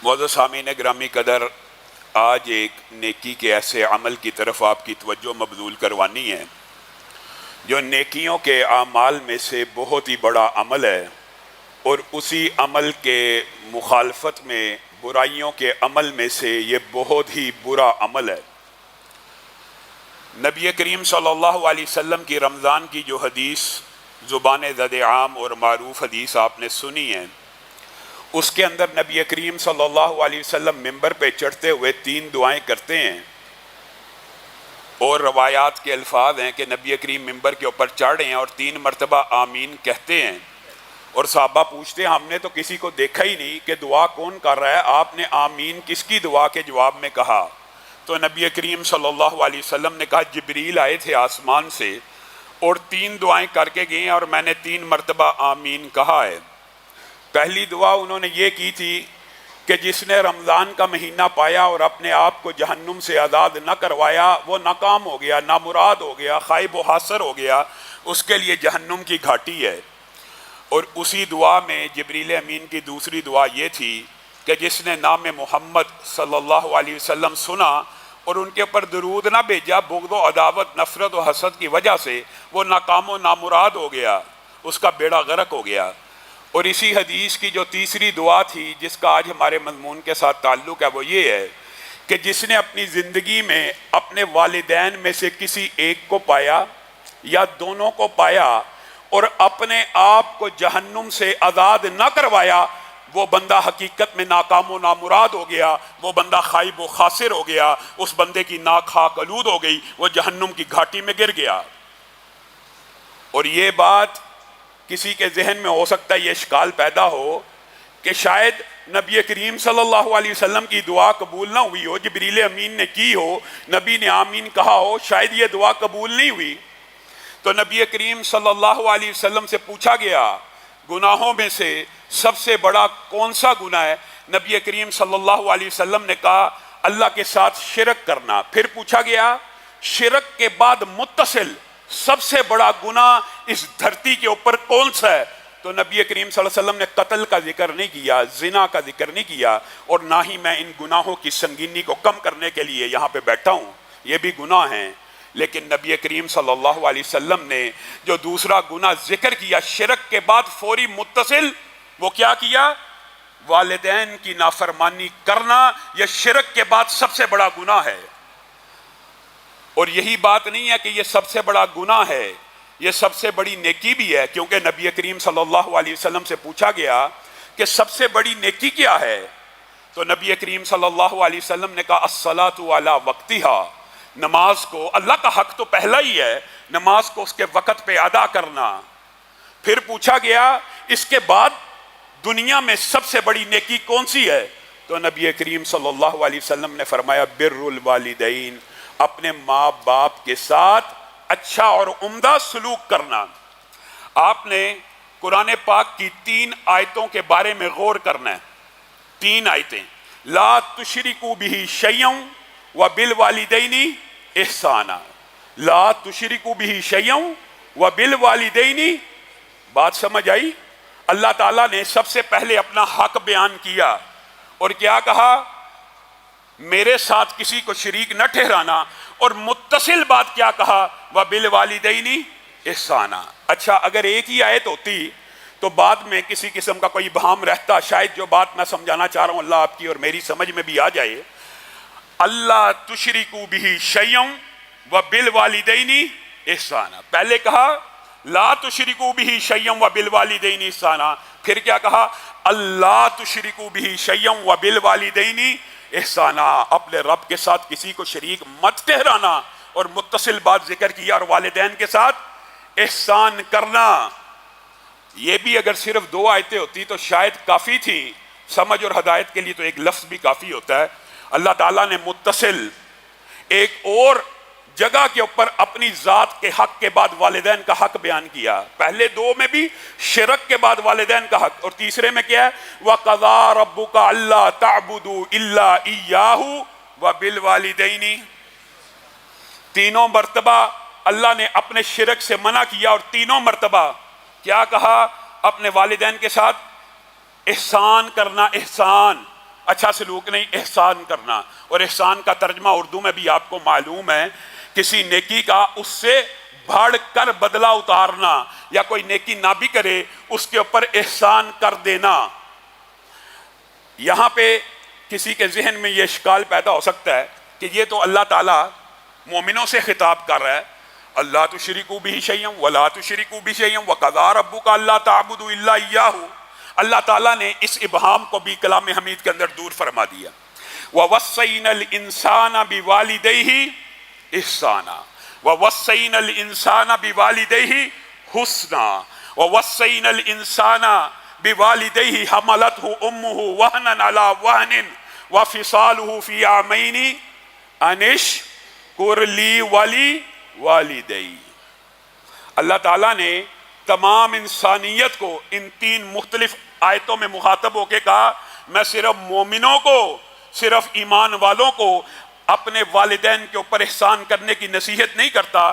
معزز سامعین گرامی قدر، آج ایک نیکی کے ایسے عمل کی طرف آپ کی توجہ مبذول کروانی ہے جو نیکیوں کے اعمال میں سے بہت ہی بڑا عمل ہے، اور اسی عمل کے مخالفت میں برائیوں کے عمل میں سے یہ بہت ہی برا عمل ہے۔ نبی کریم صلی اللہ علیہ وسلم کی رمضان کی جو حدیث زبان زد عام اور معروف حدیث آپ نے سنی ہے، اس کے اندر نبی کریم صلی اللہ علیہ وسلم ممبر پہ چڑھتے ہوئے 3 دعائیں کرتے ہیں، اور روایات کے الفاظ ہیں کہ نبی کریم ممبر کے اوپر چڑھے ہیں اور 3 مرتبہ آمین کہتے ہیں، اور صحابہ پوچھتے ہیں ہم نے تو کسی کو دیکھا ہی نہیں کہ دعا کون کر رہا ہے، آپ نے آمین کس کی دعا کے جواب میں کہا؟ تو نبی کریم صلی اللہ علیہ وسلم نے کہا جبریل آئے تھے آسمان سے اور 3 دعائیں کر کے گئے ہیں اور میں نے 3 مرتبہ آمین کہا ہے۔ پہلی دعا انہوں نے یہ کی تھی کہ جس نے رمضان کا مہینہ پایا اور اپنے آپ کو جہنم سے آزاد نہ کروایا وہ ناکام ہو گیا، نامراد ہو گیا، خائب و حاصر ہو گیا، اس کے لیے جہنم کی گھاٹی ہے۔ اور اسی دعا میں جبریل امین کی دوسری دعا یہ تھی کہ جس نے نام محمد صلی اللہ علیہ وسلم سنا اور ان کے اوپر درود نہ بھیجا، بغض و عداوت، نفرت و حسد کی وجہ سے وہ ناکام و نامراد ہو گیا، اس کا بیڑا غرق ہو گیا۔ اور اسی حدیث کی جو تیسری دعا تھی جس کا آج ہمارے مضمون کے ساتھ تعلق ہے وہ یہ ہے کہ جس نے اپنی زندگی میں اپنے والدین میں سے کسی ایک کو پایا یا دونوں کو پایا اور اپنے آپ کو جہنم سے آزاد نہ کروایا، وہ بندہ حقیقت میں ناکام و نامراد ہو گیا، وہ بندہ خائب و خاسر ہو گیا، اس بندے کی ناک خاک آلود ہو گئی، وہ جہنم کی گھاٹی میں گر گیا۔ اور یہ بات کسی کے ذہن میں ہو سکتا ہے یہ اشکال پیدا ہو کہ شاید نبی کریم صلی اللہ علیہ وسلم کی دعا قبول نہ ہوئی ہو، جبریل امین نے کی ہو، نبی نے آمین کہا ہو، شاید یہ دعا قبول نہیں ہوئی۔ تو نبی کریم صلی اللہ علیہ وسلم سے پوچھا گیا گناہوں میں سے سب سے بڑا کون سا گناہ ہے؟ نبی کریم صلی اللہ علیہ وسلم نے کہا اللہ کے ساتھ شرک کرنا۔ پھر پوچھا گیا شرک کے بعد متصل سب سے بڑا گناہ اس دھرتی کے اوپر کون سا ہے؟ تو نبی کریم صلی اللہ علیہ وسلم نے قتل کا ذکر نہیں کیا، زنا کا ذکر نہیں کیا، اور نہ ہی میں ان گناہوں کی سنگینی کو کم کرنے کے لیے یہاں پہ بیٹھا ہوں، یہ بھی گناہ ہیں۔ لیکن نبی کریم صلی اللہ علیہ وسلم نے جو دوسرا گناہ ذکر کیا شرک کے بعد فوری متصل، وہ کیا کیا؟ والدین کی نافرمانی کرنا یہ شرک کے بعد سب سے بڑا گناہ ہے۔ اور یہی بات نہیں ہے کہ یہ سب سے بڑا گناہ ہے، یہ سب سے بڑی نیکی بھی ہے، کیونکہ نبی کریم صلی اللہ علیہ وسلم سے پوچھا گیا کہ سب سے بڑی نیکی کیا ہے؟ تو نبی کریم صلی اللہ علیہ وسلم نے کہا الصلاۃ علی وقتہا، نماز کو، اللہ کا حق تو پہلا ہی ہے، نماز کو اس کے وقت پہ ادا کرنا۔ پھر پوچھا گیا اس کے بعد دنیا میں سب سے بڑی نیکی کون سی ہے؟ تو نبی کریم صلی اللہ علیہ وسلم نے فرمایا بر الوالدین، اپنے ماں باپ کے ساتھ اچھا اور عمدہ سلوک کرنا۔ آپ نے قرآن پاک کی 3 آیتوں کے بارے میں غور کرنا ہے، 3 آیتیں، لا تشرکوا بہ شیئا وبالوالدین احسانا، لا تشرکوا بہ شیئا وبالوالدین، بات سمجھ آئی؟ اللہ تعالیٰ نے سب سے پہلے اپنا حق بیان کیا اور کیا کہا؟ میرے ساتھ کسی کو شریک نہ ٹھہرانا، اور متصل بات کیا کہا؟ وبالوالدین احسانا۔ اچھا اگر ایک ہی آیت ہوتی تو بعد میں کسی قسم کا کوئی ابہام رہتا، شاید جو بات میں سمجھانا چاہ رہا ہوں اللہ آپ کی اور میری سمجھ میں بھی آ جائے۔ اللہ تشرکوا بہ شیئا وبالوالدین احسانا، پہلے کہا لا تشرکوا بہ شیئا وبالوالدین احسانا، پھر کیا کہا؟ اللہ تشرکوا بہ شیئا وبالوالدین احسانا، اپنے رب کے ساتھ کسی کو شریک مت ٹھہرانا، اور متصل بات ذکر کیا، اور والدین کے ساتھ احسان کرنا۔ یہ بھی اگر صرف 2 آیتیں ہوتی تو شاید کافی تھی، سمجھ اور ہدایت کے لیے تو ایک لفظ بھی کافی ہوتا ہے۔ اللہ تعالیٰ نے متصل ایک اور جگہ کے اوپر اپنی ذات کے حق کے بعد والدین کا حق بیان کیا، پہلے 2 میں بھی شرک کے بعد والدین کا حق، اور تیسرے میں کیا ہے؟ وَقَضَىٰ رَبُّكَ أَلَّا تَعْبُدُوا إِلَّا إِيَّاهُ وَبِالْوَالِدَيْنِ، تینوں مرتبہ اللہ نے اپنے شرک سے منع کیا، اور تینوں مرتبہ کیا کہا؟ اپنے والدین کے ساتھ احسان کرنا، احسان۔ اچھا سلوک نہیں، احسان کرنا. اور احسان کا ترجمہ اردو میں بھی آپ کو معلوم ہے، کسی نیکی کا اس سے بڑھ کر بدلہ اتارنا، یا کوئی نیکی نہ بھی کرے اس کے اوپر احسان کر دینا. یہاں پہ کسی کے ذہن میں یہ اشکال پیدا ہو سکتا ہے کہ یہ تو اللہ تعالیٰ مومنوں سے خطاب کر رہا ہے، اللہ تشرکوا بہ شیئا ولا تشرکوا بہ شیئا وقضى ربک الا تعبدوا الا ایاہ. اللہ تعالیٰ نے اس ابہام کو بھی کلام حمید کے اندر دور فرما دیا. وَوَصَّيْنَا الْإِنسَانَ بِوَالِدَيْهِ إِحْسَانًا وَوَصَّيْنَا الْإِنسَانَ بِوَالِدَيْهِ حُسْنًا وَوَصَّيْنَا الْإِنسَانَ بِوَالِدَيْهِ حَمَلَتْهُ أُمُّهُ وَهْنًا عَلَى وَهْنٍ وَفِصَالُهُ فِي عَامَيْنِ أَنِ اشْكُرْ لِي وَلِوَالِدَيَّ. اللہ تعالیٰ نے تمام انسانیت کو ان تین مختلف آیتوں میں مخاطب ہو کے کہا، میں صرف مومنوں کو، صرف ایمان والوں کو اپنے والدین کے اوپر احسان کرنے کی نصیحت نہیں کرتا،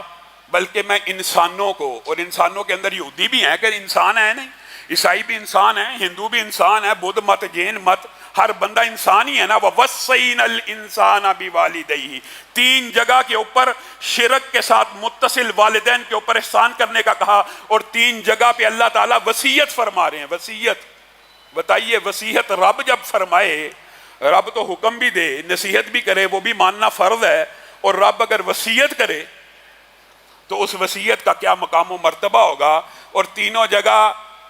بلکہ میں انسانوں کو، اور انسانوں کے اندر یہودی بھی ہیں کہ انسان ہے نہیں، عیسائی بھی انسان ہے، ہندو بھی انسان ہے، بدھ مت، جین مت، ہر بندہ انسان ہی ہے نا. وَوَصَّيْنَا الْإِنسَانَ بِوَالِدَيْهِ. تین جگہ کے اوپر شرک کے ساتھ متصل والدین کے اوپر احسان کرنے کا کہا، اور تین جگہ پہ اللہ تعالیٰ وصیت فرما رہے ہیں. وصیت، بتائیے وصیت رب جب فرمائے، رب تو حکم بھی دے، نصیحت بھی کرے، وہ بھی ماننا فرض ہے، اور رب اگر وصیت کرے تو اس وصیت کا کیا مقام و مرتبہ ہوگا. اور تینوں جگہ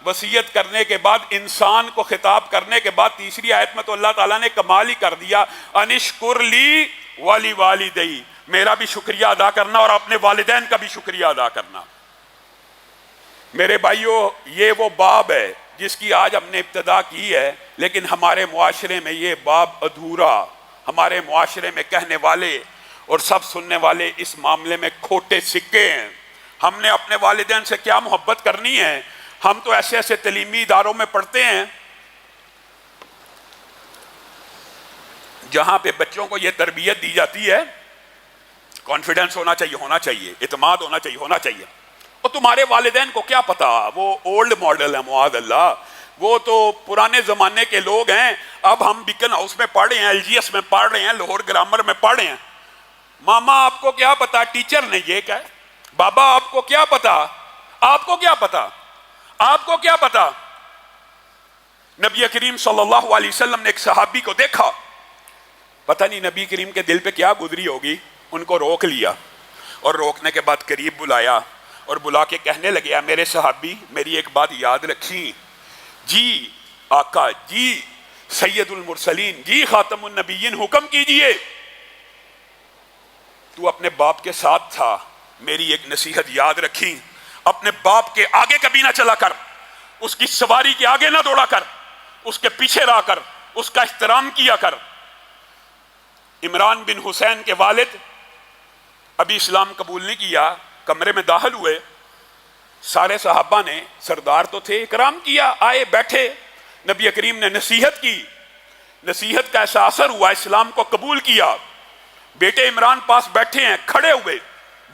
وصیت کرنے کے بعد، انسان کو خطاب کرنے کے بعد، تیسری آیت میں تو اللہ تعالیٰ نے کمال ہی کر دیا، انشکر لی ولیوالدی، میرا بھی شکریہ ادا کرنا اور اپنے والدین کا بھی شکریہ ادا کرنا. میرے بھائیوں، یہ وہ باب ہے جس کی آج ہم نے ابتدا کی ہے، لیکن ہمارے معاشرے میں یہ باب ادھورا. ہمارے معاشرے میں کہنے والے اور سب سننے والے اس معاملے میں کھوٹے سکے ہیں. ہم نے اپنے والدین سے کیا محبت کرنی ہے؟ ہم تو ایسے ایسے تعلیمی اداروں میں پڑھتے ہیں جہاں پہ بچوں کو یہ تربیت دی جاتی ہے، کانفیڈنس ہونا چاہیے، اعتماد ہونا چاہیے. اور تمہارے والدین کو کیا پتا، وہ اولڈ ماڈل ہے، معاذ اللہ، وہ تو پرانے زمانے کے لوگ ہیں. اب ہم بیکن ہاؤس میں پڑھ رہے ہیں، LGS میں پڑھ رہے ہیں، لاہور گرامر میں پڑھ رہے ہیں. ماما آپ کو کیا پتا ٹیچر نے یہ کہا، بابا آپ کو کیا پتا، آپ کو کیا پتا، آپ کو کیا پتا. نبی کریم صلی اللہ علیہ وسلم نے ایک صحابی کو دیکھا، پتہ نہیں نبی کریم کے دل پہ کیا گزری ہوگی، ان کو روک لیا، اور روکنے کے بعد قریب بلایا اور بلا کے کہنے لگے، میرے صحابی میری ایک بات یاد رکھیں، جی آقا، جی سید المرسلین، جی خاتم النبیین، حکم کیجئے. تو اپنے باپ کے ساتھ تھا، میری ایک نصیحت یاد رکھیں، اپنے باپ کے آگے کبھی نہ چلا کر، اس کی سواری کے آگے نہ دوڑا کر، اس کے پیچھے رہا کر، اس کا احترام کیا کر. عمران بن حسین کے والد ابھی اسلام قبول نہیں کیا، کمرے میں داخل ہوئے، سارے صحابہ نے، سردار تو تھے، اکرام کیا، آئے بیٹھے، نبی کریم نے نصیحت کی، نصیحت کا ایسا اثر ہوا، اسلام کو قبول کیا. بیٹے عمران پاس بیٹھے ہیں، کھڑے ہوئے،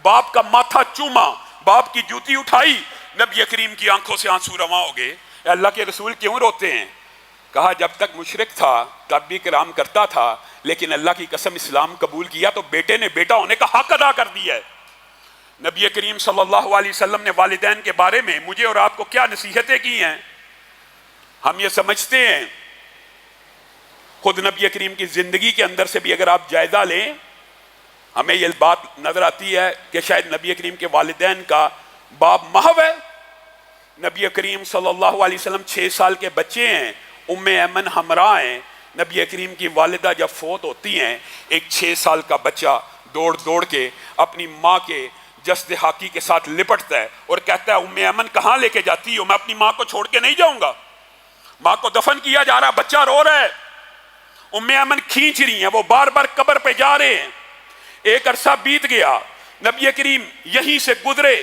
باپ کا ماتھا چوما، باپ کی جوتی اٹھائی، نبی کریم کی آنکھوں سے آنسو رواں ہو گئے. اے اللہ کے رسول کیوں روتے ہیں؟ کہا جب تک مشرک تھا تب بھی کرام کرتا تھا، لیکن اللہ کی قسم اسلام قبول کیا تو بیٹے نے بیٹا ہونے کا حق ادا کر دیا ہے. نبی کریم صلی اللہ علیہ وسلم نے والدین کے بارے میں مجھے اور آپ کو کیا نصیحتیں کی ہیں، ہم یہ سمجھتے ہیں. خود نبی کریم کی زندگی کے اندر سے بھی اگر آپ جائزہ لیں، ہمیں یہ بات نظر آتی ہے کہ شاید نبی کریم کے والدین کا باب محو ہے. نبی کریم صلی اللہ علیہ وسلم 6 سال کے بچے ہیں، ام ایمن ہمراہ ہیں. نبی کریم کی والدہ جب فوت ہوتی ہیں، ایک 6 سال کا بچہ دوڑ دوڑ کے اپنی ماں کے جسد حاکی کے ساتھ لپٹتا ہے اور کہتا ہے ام ایمن کہاں لے کے جاتی ہو، میں اپنی ماں کو چھوڑ کے نہیں جاؤں گا. ماں کو دفن کیا جا رہا، بچہ رو رہا ہے، ام ایمن کھینچ رہی ہیں، وہ بار بار قبر پہ جا رہے ہیں. ایک عرصہ بیت گیا، نبی کریم یہیں سے گزرے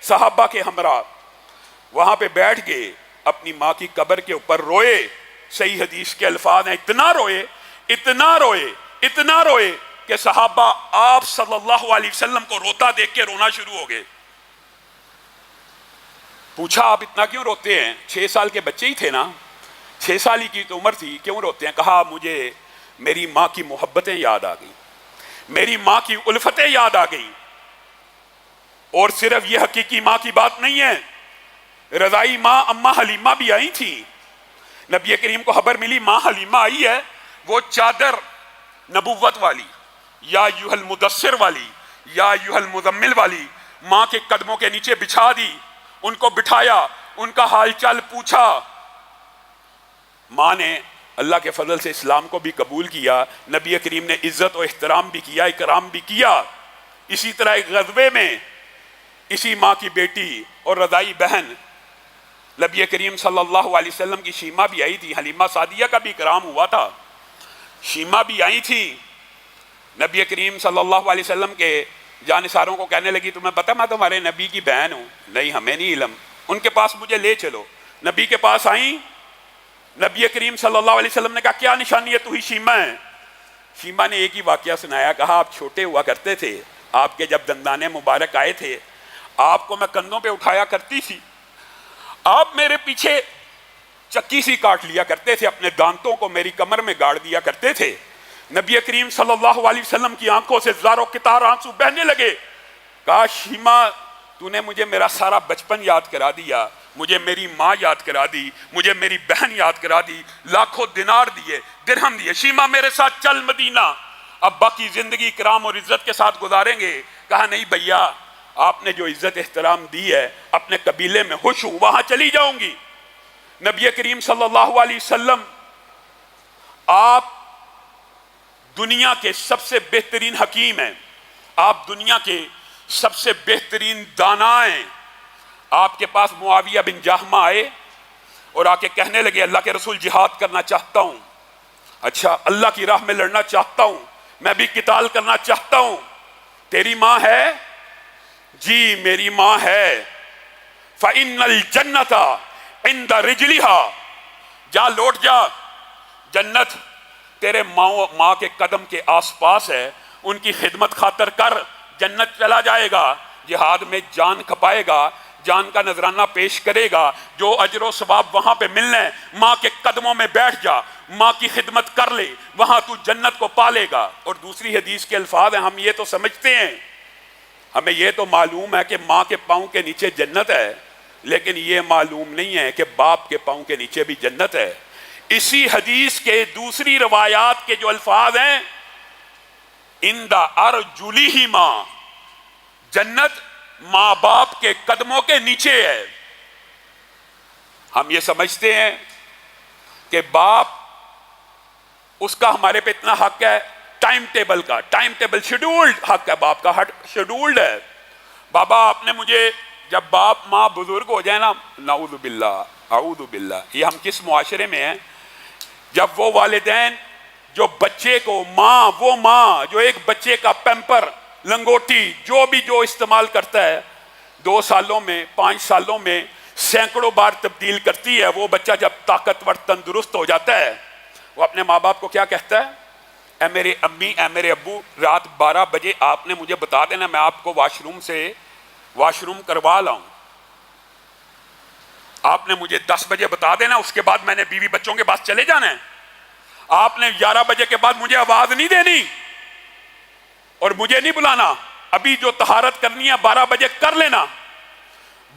صحابہ کے ہمراہ، وہاں پہ بیٹھ گئے، اپنی ماں کی قبر کے اوپر روئے. صحیح حدیث کے الفاظ ہیں، اتنا روئے، اتنا روئے، اتنا روئے کہ صحابہ آپ صلی اللہ علیہ وسلم کو روتا دیکھ کے رونا شروع ہو گئے. پوچھا آپ اتنا کیوں روتے ہیں؟ 6 سال کے بچے ہی تھے نا. 6 سال کی تو عمر تھی، کیوں روتے ہیں؟ کہا مجھے میری ماں کی محبتیں یاد آ گئی، میری ماں کی الفتیں یاد آ گئی۔ اور صرف یہ حقیقی ماں کی بات نہیں ہے، رضائی ماں اماں حلیمہ بھی آئی تھی۔ نبی کریم کو خبر ملی ماں حلیمہ آئی ہے، وہ چادر نبوت والی، یا ایھا المدثر والی، یا ایھا المزمل والی ماں کے قدموں کے نیچے بچھا دی، ان کو بٹھایا، ان کا حال چال پوچھا۔ ماں نے اللہ کے فضل سے اسلام کو بھی قبول کیا، نبی کریم نے عزت و احترام بھی کیا، اکرام بھی کیا۔ اسی طرح ایک غزوے میں اسی ماں کی بیٹی اور رضائی بہن نبی کریم صلی اللہ علیہ وسلم کی شیمہ بھی آئی تھی، حلیمہ سعدیہ کا بھی اکرام ہوا تھا، شیمہ بھی آئی تھی۔ نبی کریم صلی اللہ علیہ وسلم کے جانثاروں کو کہنے لگی تمہیں پتہ میں تمہارے نبی کی بہن ہوں؟ نہیں ہمیں نہیں علم۔ ان کے پاس مجھے لے چلو۔ نبی کے پاس آئیں، نبی کریم صلی اللہ علیہ وسلم نے کہا کیا نشانی ہے تو ہی شیمہ ہے؟ شیمہ نے ایک ہی واقعہ سنایا، کہا آپ چھوٹے ہوا کرتے تھے، آپ کے جب دندانے مبارک آئے تھے آپ کو میں کندھوں پہ اٹھایا کرتی تھی، آپ میرے پیچھے چکی سی کاٹ لیا کرتے تھے، اپنے دانتوں کو میری کمر میں گاڑ دیا کرتے تھے۔ نبی کریم صلی اللہ علیہ وسلم کی آنکھوں سے زاروں قطار آنسو بہنے لگے۔ کہا شیمہ تو نے مجھے میرا سارا بچپن یاد کرا دیا، مجھے میری ماں یاد کرا دی، مجھے میری بہن یاد کرا دی، لاکھوں دینار دیے، درہم دیے، شیمہ میرے ساتھ چل مدینہ، اب باقی زندگی کرام اور عزت کے ساتھ گزاریں گے۔ کہا نہیں بھیا، آپ نے جو عزت احترام دی ہے اپنے قبیلے میں خوش ہوں، وہاں چلی جاؤں گی۔ نبی کریم صلی اللہ علیہ وسلم آپ دنیا کے سب سے بہترین حکیم ہیں، آپ دنیا کے سب سے بہترین دانا ہیں۔ آپ کے پاس معاویہ بن جہمہ آئے اور آ کے کہنے لگے اللہ کے رسول جہاد کرنا چاہتا ہوں، اچھا اللہ کی راہ میں لڑنا چاہتا ہوں، میں بھی قتال کرنا چاہتا ہوں، تیری ماں ہے؟ جی میری ماں ہے۔ فَإِنَّ الْجَنَّةَ عِنْدَ رِجْلِهَا، جا لوٹ جا، جنت تیرے ماں کے قدم کے آس پاس ہے، ان کی خدمت خاطر کر، جنت چلا جائے گا۔ جہاد میں جان کھپائے گا، جان کا نذرانہ پیش کرے گا، جو اجر و ثواب وہاں پہ ملنا ہے، ماں کے قدموں میں بیٹھ جا، ماں کی خدمت کر لے، وہاں تو جنت کو پالے گا۔ اور دوسری حدیث کے الفاظ ہیں، ہم یہ تو سمجھتے ہیں، ہمیں یہ تو معلوم ہے کہ ماں کے پاؤں کے نیچے جنت ہے، لیکن یہ معلوم نہیں ہے کہ باپ کے پاؤں کے نیچے بھی جنت ہے۔ اسی حدیث کے دوسری روایات کے جو الفاظ ہیں، عند ارجلہما، جنت ماں باپ کے قدموں کے نیچے ہے۔ ہم یہ سمجھتے ہیں کہ باپ اس کا ہمارے پہ اتنا حق ہے، ٹائم ٹیبل کا، ٹائم ٹیبل شیڈولڈ حق ہے، باپ کا حق شیڈولڈ ہے۔ بابا آپ نے مجھے، جب باپ ماں بزرگ ہو جائے نا، نعوذ باللہ اعوذ باللہ، یہ ہم کس معاشرے میں ہیں؟ جب وہ والدین جو بچے کو وہ ماں جو ایک بچے کا پیمپر، لنگوٹی، جو بھی جو استعمال کرتا ہے، 2 سالوں میں 5 سالوں میں سینکڑوں بار تبدیل کرتی ہے، وہ بچہ جب طاقتور تندرست ہو جاتا ہے، وہ اپنے ماں باپ کو کیا کہتا ہے؟ اے میرے امی، اے میرے ابو، رات 12 بجے آپ نے مجھے بتا دینا، میں آپ کو واش روم کروا لاؤں، آپ نے مجھے 10 بجے بتا دینا، اس کے بعد میں نے بیوی بچوں کے پاس چلے جانا ہے، آپ نے 11 بجے کے بعد مجھے آواز نہیں دینی اور مجھے نہیں بلانا، ابھی جو طہارت کرنی ہے 12 بجے کر لینا۔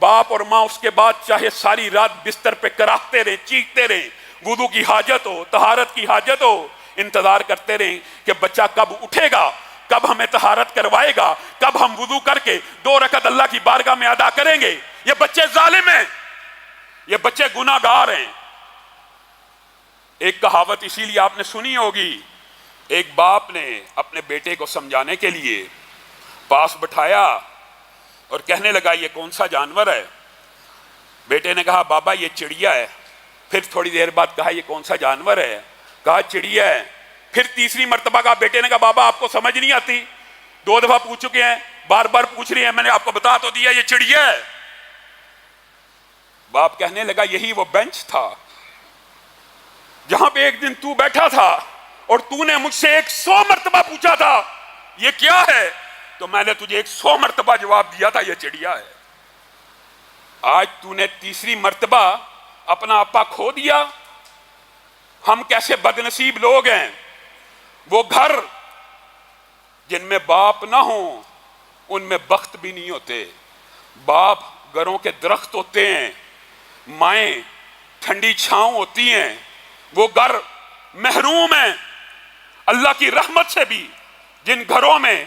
باپ اور ماں اس کے بعد چاہے ساری رات بستر پہ کراہتے رہیں، چیختے رہیں، وضو کی حاجت ہو، طہارت کی حاجت ہو، انتظار کرتے رہیں کہ بچہ کب اٹھے گا، کب ہمیں طہارت کروائے گا، کب ہم وضو کر کے 2 رکعت اللہ کی بارگاہ میں ادا کریں گے۔ یہ بچے ظالم ہیں، یہ بچے گناہ گار ہیں۔ ایک کہاوت اسی لیے آپ نے سنی ہوگی، ایک باپ نے اپنے بیٹے کو سمجھانے کے لیے پاس بٹھایا اور کہنے لگا یہ کون سا جانور ہے؟ بیٹے نے کہا بابا یہ چڑیا ہے۔ پھر تھوڑی دیر بعد کہا یہ کون سا جانور ہے؟ کہا چڑیا ہے۔ پھر تیسری مرتبہ کہا، بیٹے نے کہا بابا آپ کو سمجھ نہیں آتی، 2 دفعہ پوچھ چکے ہیں، بار بار پوچھ رہی ہیں، میں نے آپ کو بتا تو دیا یہ چڑیا ہے۔ باپ کہنے لگا یہی وہ بینچ تھا جہاں پہ ایک دن تو بیٹھا تھا اور تو نے مجھ سے 100 مرتبہ پوچھا تھا یہ کیا ہے، تو میں نے تجھے 100 مرتبہ جواب دیا تھا یہ چڑیا ہے۔ آج تو نے تیسری مرتبہ اپنا آپا کھو دیا، ہم کیسے بدنصیب لوگ ہیں. وہ گھر جن میں باپ نہ ہوں ان میں بخت بھی نہیں ہوتے. باپ گھروں کے درخت ہوتے ہیں, مائیں ٹھنڈی چھاؤں ہوتی ہیں. وہ گھر محروم ہیں اللہ کی رحمت سے بھی. جن گھروں میں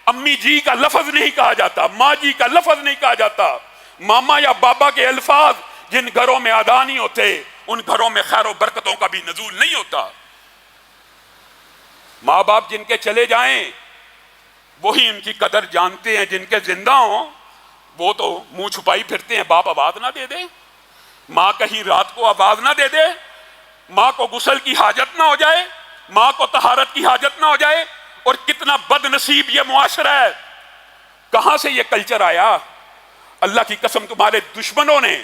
امی جی کا لفظ نہیں کہا جاتا, ماں جی کا لفظ نہیں کہا جاتا, ماما یا بابا کے الفاظ جن گھروں میں ادا نہیں ہوتے, ان گھروں میں خیر و برکتوں کا بھی نزول نہیں ہوتا. ماں باپ جن کے چلے جائیں وہی ان کی قدر جانتے ہیں, جن کے زندہ ہوں وہ تو منہ چھپائی پھرتے ہیں. باپ آواز نہ دے دے, ماں کہیں رات کو آواز نہ دے دے, ماں کو غسل کی حاجت نہ ہو جائے, ماں کو طہارت کی حاجت نہ ہو جائے. اور کتنا بد نصیب یہ معاشرہ ہے. کہاں سے یہ کلچر آیا؟ اللہ کی قسم تمہارے دشمنوں نے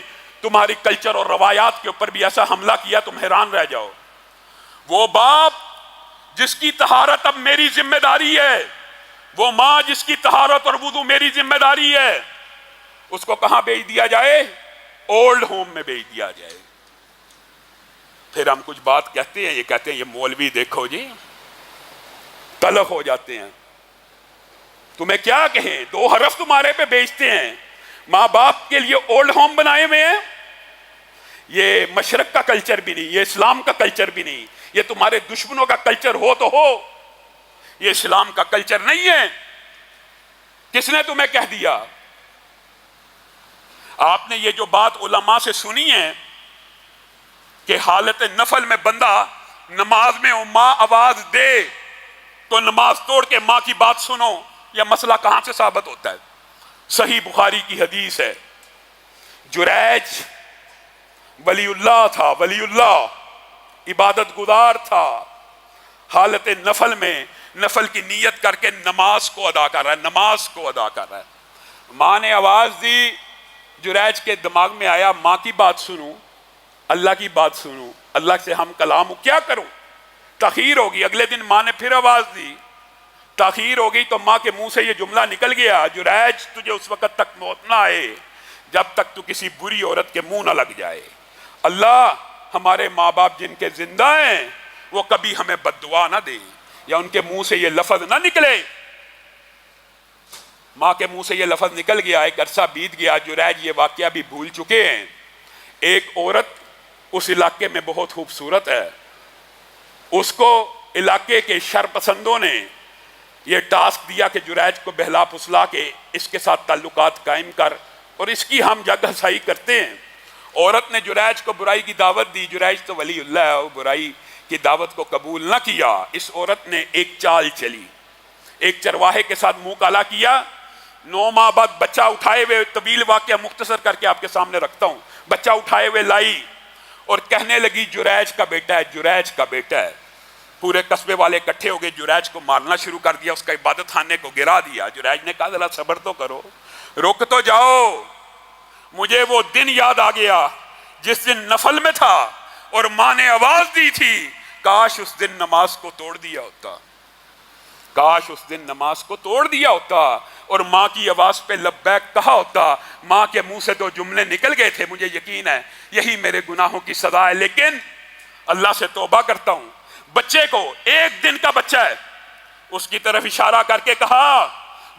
تمہاری کلچر اور روایات کے اوپر بھی ایسا حملہ کیا تم حیران رہ جاؤ. وہ باپ جس کی طہارت اب میری ذمہ داری ہے, وہ ماں جس کی طہارت اور وضو میری ذمہ داری ہے, اس کو کہاں بھیج دیا جائے؟ اولڈ ہوم میں بھیج دیا جائے. پھر ہم کچھ بات کہتے ہیں, یہ کہتے ہیں یہ مولوی دیکھو جی تلخ ہو جاتے ہیں. تمہیں کیا کہیں, 2 حرف تمہارے پہ بیچتے ہیں. ماں باپ کے لیے اولڈ ہوم بنائے ہوئے ہیں. یہ مشرق کا کلچر بھی نہیں, یہ اسلام کا کلچر بھی نہیں, یہ تمہارے دشمنوں کا کلچر ہو تو ہو, یہ اسلام کا کلچر نہیں ہے. کس نے تمہیں کہہ دیا؟ آپ نے یہ جو بات علماء سے سنی ہے کہ حالت نفل میں بندہ نماز میں ماں آواز دے تو نماز توڑ کے ماں کی بات سنو, یہ مسئلہ کہاں سے ثابت ہوتا ہے؟ صحیح بخاری کی حدیث ہے. جریج ولی اللہ تھا, ولی اللہ عبادت گزار تھا, حالت نفل میں نفل کی نیت کر کے نماز کو ادا کر رہا ہے, نماز کو ادا کر رہا ہے. ماں نے آواز دی, جریج کے دماغ میں آیا ماں کی بات سنوں, اللہ کی بات سنوں, اللہ سے ہم کلام کیا کروں؟ تاخیر ہوگی. اگلے دن ماں نے پھر آواز دی, تاخیر ہو گئی تو ماں کے منہ سے یہ جملہ نکل گیا, جریج تجھے اس وقت تک موت نہ آئے جب تک تو کسی بری عورت کے منہ نہ لگ جائے. اللہ ہمارے ماں باپ جن کے زندہ ہیں وہ کبھی ہمیں بد دعا نہ دے, یا ان کے منہ سے یہ لفظ نہ نکلے. ماں کے منہ سے یہ لفظ نکل گیا, ایک عرصہ بیت گیا, جریج یہ واقعہ بھی بھول چکے ہیں. ایک عورت اس علاقے میں بہت خوبصورت ہے, اس کو علاقے کے شر پسندوں نے یہ ٹاسک دیا کہ جریج کو بہلا پھسلا کے اس کے ساتھ تعلقات قائم کر اور اس کی ہم جگ ہسائی کرتے ہیں. عورت نے جریج کو برائی کی دعوت دی, جریج تو ولی اللہ ہے, وہ برائی کی دعوت کو قبول نہ کیا. اس عورت نے ایک چال چلی, ایک چرواہے کے ساتھ منہ کالا کیا, 9 ماہ بعد بچہ اٹھائے ہوئے, طویل واقعہ مختصر کر کے آپ کے سامنے رکھتا ہوں, بچہ اٹھائے ہوئے لائی اور کہنے لگی جریج کا بیٹا ہے, جریج کا بیٹا ہے. پورے قصبے والے اکٹھے ہو گئے, جریج کو مارنا شروع کر دیا, اس کا عبادت خانے کو گرا دیا. جریج نے کہا ذرا صبر تو کرو, رک تو جاؤ, مجھے وہ دن یاد آ گیا جس دن نفل میں تھا اور ماں نے آواز دی تھی, کاش اس دن نماز کو توڑ دیا ہوتا, کاش اس دن نماز کو توڑ دیا ہوتا اور ماں کی آواز پہ لبیک کہا ہوتا. ماں کے منہ سے 2 جملے نکل گئے تھے, مجھے یقین ہے یہی میرے گناہوں کی سزا ہے. لیکن اللہ سے توبہ کرتا ہوں, بچے کو, 1 دن کا بچہ ہے, اس کی طرف اشارہ کر کے کہا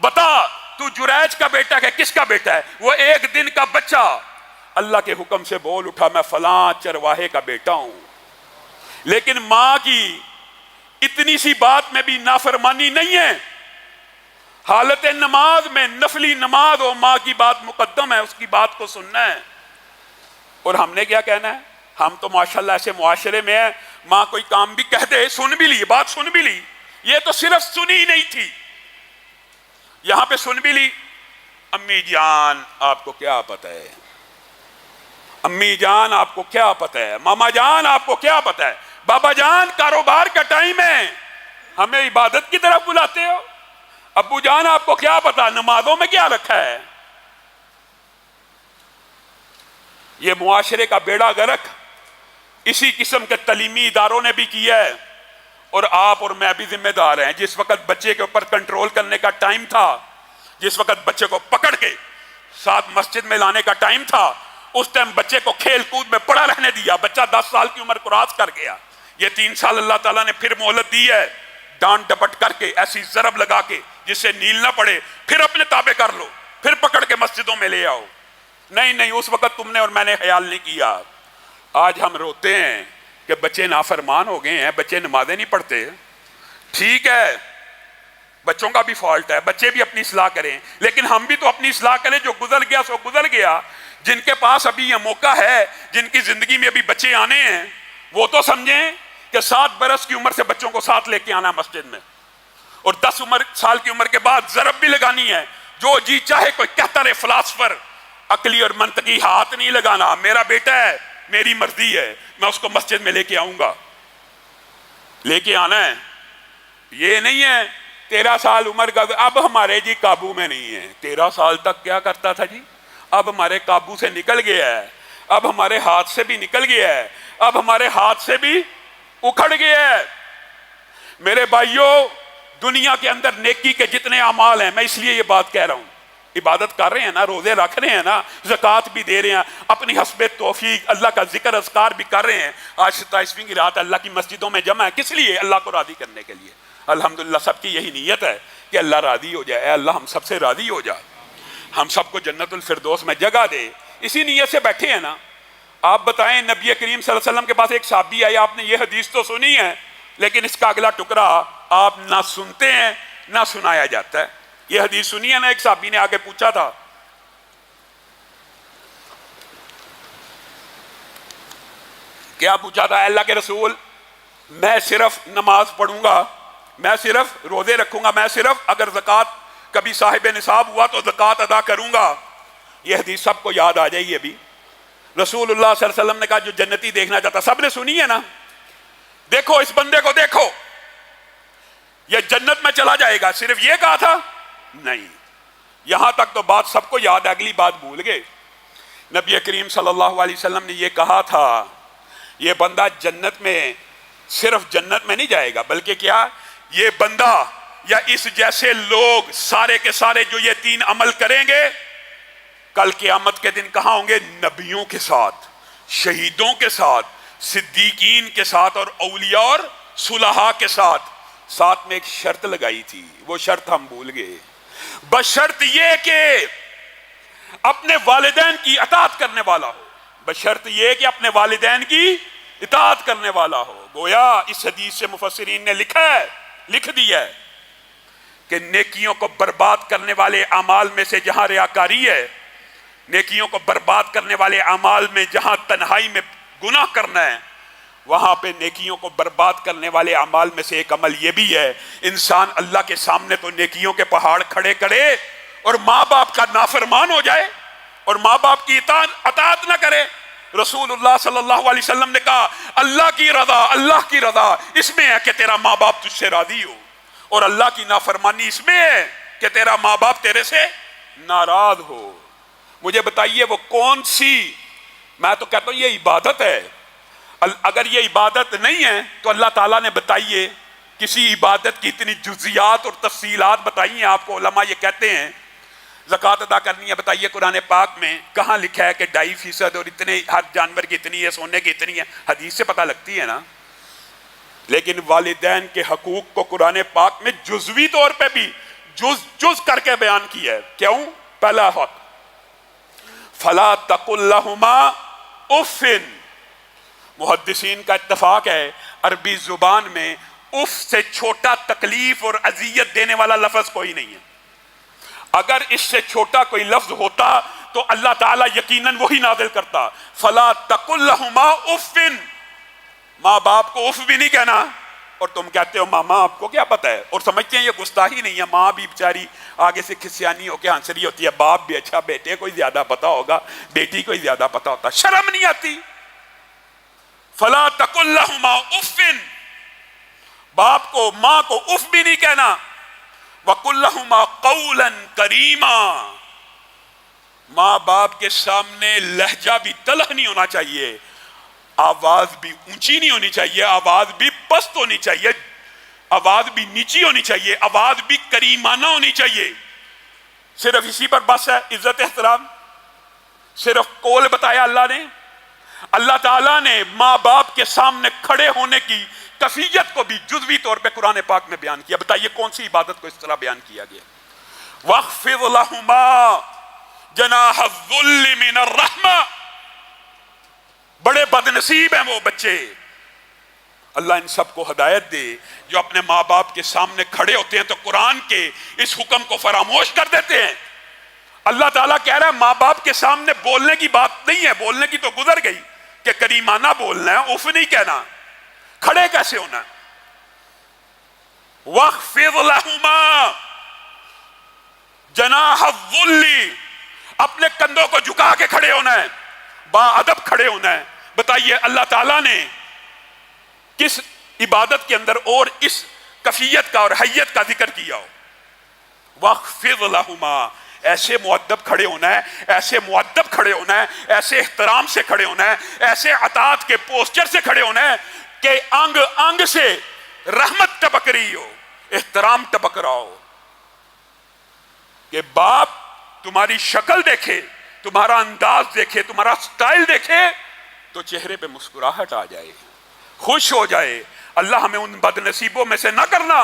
بتا تو جریج کا بیٹا ہے, کس کا بیٹا ہے؟ وہ 1 دن کا بچہ اللہ کے حکم سے بول اٹھا میں فلاں چرواہے کا بیٹا ہوں. لیکن ماں کی اتنی سی بات میں بھی نافرمانی نہیں ہے. حالت نماز میں نفلی نماز ہو, ماں کی بات مقدم ہے, اس کی بات کو سننا ہے. اور ہم نے کیا کہنا ہے؟ ہم تو ماشاءاللہ ایسے معاشرے میں ہیں, ماں کوئی کام بھی کہہ دے, سن بھی لی, بات سن بھی لی, یہ تو صرف سنی نہیں تھی, یہاں پہ سن بھی لی. امی جان آپ کو کیا پتہ ہے, امی جان آپ کو کیا پتہ ہے, ماما جان آپ کو کیا پتہ ہے, بابا جان کاروبار کا ٹائم ہے, ہمیں عبادت کی طرف بلاتے ہو, ابو جان آپ کو کیا پتہ نمازوں میں کیا رکھا ہے. یہ معاشرے کا بیڑا غرق اسی قسم کے تعلیمی اداروں نے بھی کیا ہے, اور آپ اور میں بھی ذمہ دار ہیں. جس وقت بچے کے اوپر کنٹرول کرنے کا ٹائم تھا, جس وقت بچے کو پکڑ کے ساتھ مسجد میں لانے کا ٹائم تھا, اس ٹائم بچے کو کھیل کود میں پڑا رہنے دیا, بچہ 10 سال کی عمر کراس کر گیا. یہ 3 سال اللہ تعالیٰ نے پھر مہلت دی ہے، ڈانٹ ڈپٹ کر کے ایسی ضرب لگا کے جس سے نیل نہ پڑے، پھر اپنے تابع کر لو، پھر پکڑ کے مسجدوں میں لے آؤ۔ نہیں، اس وقت تم نے اور میں نے خیال نہیں کیا۔ آج ہم روتے ہیں کہ بچے نافرمان ہو گئے ہیں، بچے نمازیں نہیں پڑھتے۔ ٹھیک ہے، بچوں کا بھی فالٹ ہے، بچے بھی اپنی اصلاح کریں، لیکن ہم بھی تو اپنی اصلاح کریں۔ جو گزر گیا سو گزر گیا۔ جن کے پاس ابھی یہ موقع ہے، جن کی زندگی میں ابھی بچے آنے ہیں، وہ تو سمجھیں کہ 7 برس کی عمر سے بچوں کو ساتھ لے کے آنا مسجد میں، اور 10 سال کی عمر کے بعد ضرب بھی لگانی ہے۔ جو جی چاہے کوئی کہتا رہے فلاسفر، عقلی اور منطقی ہاتھ نہیں لگانا۔ میرا بیٹا ہے، میری مرضی ہے، میں اس کو مسجد میں لے کے آؤں گا، لے کے آنا ہے۔ یہ نہیں ہے 13 سال عمر کا، اب ہمارے جی قابو میں نہیں ہے۔ 13 سال تک کیا کرتا تھا جی؟ اب ہمارے قابو سے نکل گیا ہے، اب ہمارے ہاتھ سے بھی نکل گیا ہے، اب ہمارے ہاتھ سے بھی اکھڑ گیا ہے۔ میرے بھائیوں، دنیا کے اندر نیکی کے جتنے اعمال ہیں، میں اس لیے یہ بات کہہ رہا ہوں، عبادت کر رہے ہیں نا، روزے رکھ رہے ہیں نا، زکوٰۃ بھی دے رہے ہیں، اپنی حسب توفیق اللہ کا ذکر اذکار بھی کر رہے ہیں۔ آج 27ویں کی رات اللہ کی مسجدوں میں جمع ہے، کس لیے؟ اللہ کو راضی کرنے کے لیے۔ الحمدللہ سب کی یہی نیت ہے کہ اللہ راضی ہو جائے۔ اے اللہ ہم سب سے راضی ہو جائے، ہم سب کو جنت الفردوس میں جگہ دے۔ اسی نیت سے بیٹھے ہیں نا۔ آپ بتائیں، نبی کریم صلی اللہ علیہ وسلم کے پاس ایک صحابی آیا، آپ نے یہ حدیث تو سنی ہے، لیکن اس کا اگلا ٹکڑا آپ نہ سنتے ہیں نہ سنایا جاتا ہے۔ یہ حدیث سنی ہے نا، ایک صحابی نے آگے پوچھا تھا، کیا پوچھا تھا؟ اللہ کے رسول، میں صرف نماز پڑھوں گا، میں صرف روزے رکھوں گا، میں صرف اگر زکوٰۃ کبھی صاحب نصاب ہوا تو زکوٰۃ ادا کروں گا۔ یہ حدیث سب کو یاد آ جائے گی۔ ابھی رسول اللہ صلی اللہ علیہ وسلم نے کہا جو جنتی دیکھنا چاہتا، سب نے سنی ہے نا؟ دیکھو اس بندے کو، دیکھو یہ جنت میں چلا جائے گا، صرف یہ کہا تھا؟ نہیں، یہاں تک تو بات سب کو یاد ہے، اگلی بات بھول گئے۔ نبی کریم صلی اللہ علیہ وسلم نے یہ کہا تھا، یہ بندہ جنت میں، صرف جنت میں نہیں جائے گا، بلکہ کیا، یہ بندہ یا اس جیسے لوگ سارے کے سارے جو یہ 3 عمل کریں گے، کل قیامت کے دن کہاں ہوں گے؟ نبیوں کے ساتھ، شہیدوں کے ساتھ، صدیقین کے ساتھ، اور اولیاء اور صلحاء کے ساتھ۔ ساتھ میں ایک شرط لگائی تھی، وہ شرط ہم بھول گئے، بشرط یہ کہ اپنے والدین کی اطاعت کرنے والا ہو، بشرط یہ کہ اپنے والدین کی اطاعت کرنے والا ہو۔ گویا اس حدیث سے مفسرین نے لکھ دیا ہے کہ نیکیوں کو برباد کرنے والے اعمال میں سے جہاں ریاکاری ہے، نیکیوں کو برباد کرنے والے اعمال میں جہاں تنہائی میں گناہ کرنا ہے، وہاں پہ نیکیوں کو برباد کرنے والے اعمال میں سے ایک عمل یہ بھی ہے، انسان اللہ کے سامنے تو نیکیوں کے پہاڑ کھڑے کرے اور ماں باپ کا نافرمان ہو جائے اور ماں باپ کی اطاعت نہ کرے۔ رسول اللہ صلی اللہ علیہ وسلم نے کہا، اللہ کی رضا اس میں ہے کہ تیرا ماں باپ تجھ سے راضی ہو، اور اللہ کی نافرمانی اس میں ہے کہ تیرا ماں باپ تیرے سے ناراض ہو۔ مجھے بتائیے وہ کون سی، میں تو کہتا ہوں یہ عبادت ہے۔ اگر یہ عبادت نہیں ہے تو اللہ تعالیٰ نے بتائیے کسی عبادت کی اتنی جزیات اور تفصیلات بتائی ہیں آپ کو۔ علماء یہ کہتے ہیں زکوٰۃ ادا کرنی ہے، بتائیے قرآن پاک میں کہاں لکھا ہے کہ 2.5% اور اتنے، ہر جانور کی اتنی ہے، سونے کی اتنی ہے؟ حدیث سے پتہ لگتی ہے نا۔ لیکن والدین کے حقوق کو قرآن پاک میں جزوی طور پہ بھی جز کر کے بیان کیا ہے۔ کیوں؟ پہلا حق، فلا تقل لهما اف۔ محدثین کا اتفاق ہے عربی زبان میں اف سے چھوٹا تکلیف اور اذیت دینے والا لفظ کوئی نہیں ہے۔ اگر اس سے چھوٹا کوئی لفظ ہوتا تو اللہ تعالیٰ یقیناً وہی نازل کرتا، فلا تقل لهما اف۔ ماں باپ کو اف بھی نہیں کہنا، اور تم کہتے ہو ماما آپ کو کیا پتہ ہے، اور سمجھتے ہیں یہ گستاخی نہیں ہے۔ ماں بھی بیچاری آگے سے کھسیانی ہو کے ہنس رہی ہوتی ہے، باپ بھی اچھا بیٹے کو ہی زیادہ پتہ ہوگا، بیٹی کو ہی زیادہ پتہ ہوتا، شرم نہیں آتی؟ فلا تقل لهما اف، باپ کو ماں کو اف بھی نہیں کہنا۔ وقل لهما قولا کریما، ماں باپ کے سامنے لہجہ بھی تلخ نہیں ہونا چاہیے، آواز بھی اونچی نہیں ہونی چاہیے، آواز بھی پست ہونی چاہیے، آواز بھی نیچی ہونی چاہیے، آواز بھی کریمانہ ہونی چاہیے۔ صرف اسی پر بس ہے عزت احترام، صرف قول بتایا اللہ نے۔ اللہ تعالیٰ نے ماں باپ کے سامنے کھڑے ہونے کی کیفیت کو بھی جزوی طور پہ قرآن پاک میں بیان کیا. بتائیے کون سی عبادت کو اس طرح بیان کیا گیا؟ وَاخْفِضْ لَهُمَا جَنَاحَ الذُّلِّ مِنَ الرَّحْمَةِ. بڑے بد نصیب ہیں وہ بچے. اللہ ان سب کو ہدایت دے جو اپنے ماں باپ کے سامنے کھڑے ہوتے ہیں تو قرآن کے اس حکم کو فراموش کر دیتے ہیں. اللہ تعالیٰ کہہ رہا ہے ماں باپ کے سامنے بولنے کی بات نہیں ہے، بولنے کی تو گزر گئی کہ کریمانہ بولنا ہے، اف نہیں کہنا. کھڑے کیسے ہونا؟ وَاخْفِضْ لَهُمَا جَنَاحَ الذُّلِّ. اپنے کندھوں کو جھکا کے کھڑے ہونا ہے، با ادب کھڑے ہونا ہے. بتائیے اللہ تعالیٰ نے کس عبادت کے اندر اور اس کیفیت کا اور حیت کا ذکر کیا ہو؟ وَاخْفِضْ لَهُمَا. ایسے مؤدب کھڑے ہونا ہے، ایسے مؤدب کھڑے ہونا ہے، ایسے احترام سے کھڑے ہونا ہے، ایسے اطاعت کے پوسچر سے کھڑے ہونا ہے کہ انگ انگ سے رحمت ٹپک رہی ہو، احترام ٹپک رہا ہو. کہ باپ تمہاری شکل دیکھے، تمہارا انداز دیکھے، تمہارا سٹائل دیکھے تو چہرے پہ مسکراہٹ آ جائے، خوش ہو جائے. اللہ ہمیں ان بد نصیبوں میں سے نہ کرنا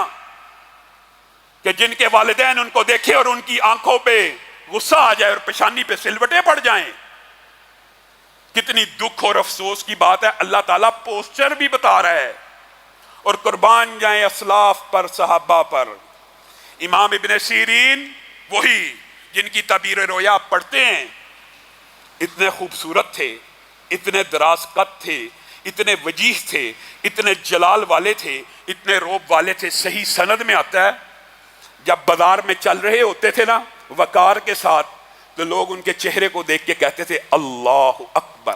کہ جن کے والدین ان کو دیکھے اور ان کی آنکھوں پہ غصہ آ جائے اور پیشانی پہ سلوٹیں پڑ جائیں. کتنی دکھ اور افسوس کی بات ہے. اللہ تعالیٰ پوسچر بھی بتا رہا ہے. اور قربان جائیں اسلاف پر، صحابہ پر. امام ابن سیرین وہی جن کی تعبیر رویا آپ پڑھتے ہیں، اتنے خوبصورت تھے، اتنے دراز قد تھے، اتنے وجیح تھے، اتنے جلال والے تھے، اتنے روب والے تھے. صحیح سند میں آتا ہے جب بازار میں چل رہے ہوتے تھے نا وقار کے ساتھ تو لوگ ان کے چہرے کو دیکھ کے کہتے تھے اللہ اکبر،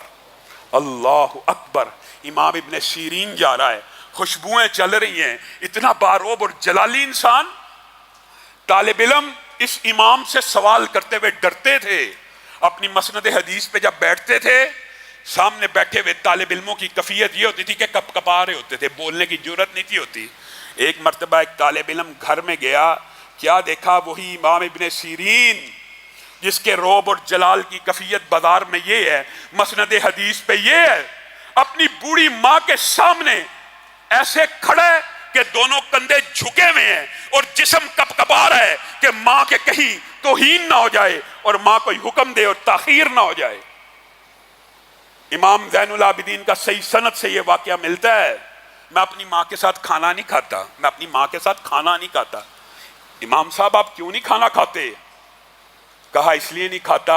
اللہ اکبر. امام ابن سیرین جا رہا ہے، خوشبوئیں چل رہی ہیں، اتنا باروب اور جلالی انسان. طالب علم اس امام سے سوال کرتے ہوئے ڈرتے تھے. اپنی مسند حدیث پہ جب بیٹھتے تھے سامنے بیٹھے ہوئے طالب علموں کی کیفیت یہ ہوتی تھی کہ کپ کپا رہے ہوتے تھے، بولنے کی جرت نہیں تھی ہوتی. ایک مرتبہ ایک طالب علم گھر میں گیا، کیا دیکھا؟ وہی امام ابن سیرین جس کے روب اور جلال کی کیفیت بازار میں یہ ہے، مسند حدیث پہ یہ ہے، اپنی بوڑھی ماں کے سامنے ایسے کھڑے کہ دونوں کندھے جھکے ہوئے ہیں اور جسم کپ کپا رہا ہے کہ ماں کے کہیں توہین نہ ہو جائے اور ماں کوئی حکم دے اور تاخیر نہ ہو جائے. امام زین العابدین کا صحیح سند سے یہ واقعہ ملتا ہے. میں اپنی ماں کے ساتھ کھانا نہیں کھاتا، میں اپنی ماں کے ساتھ کھانا نہیں کھاتا. امام صاحب آپ کیوں نہیں کھانا کھاتے؟ کہا اس لیے نہیں کھاتا،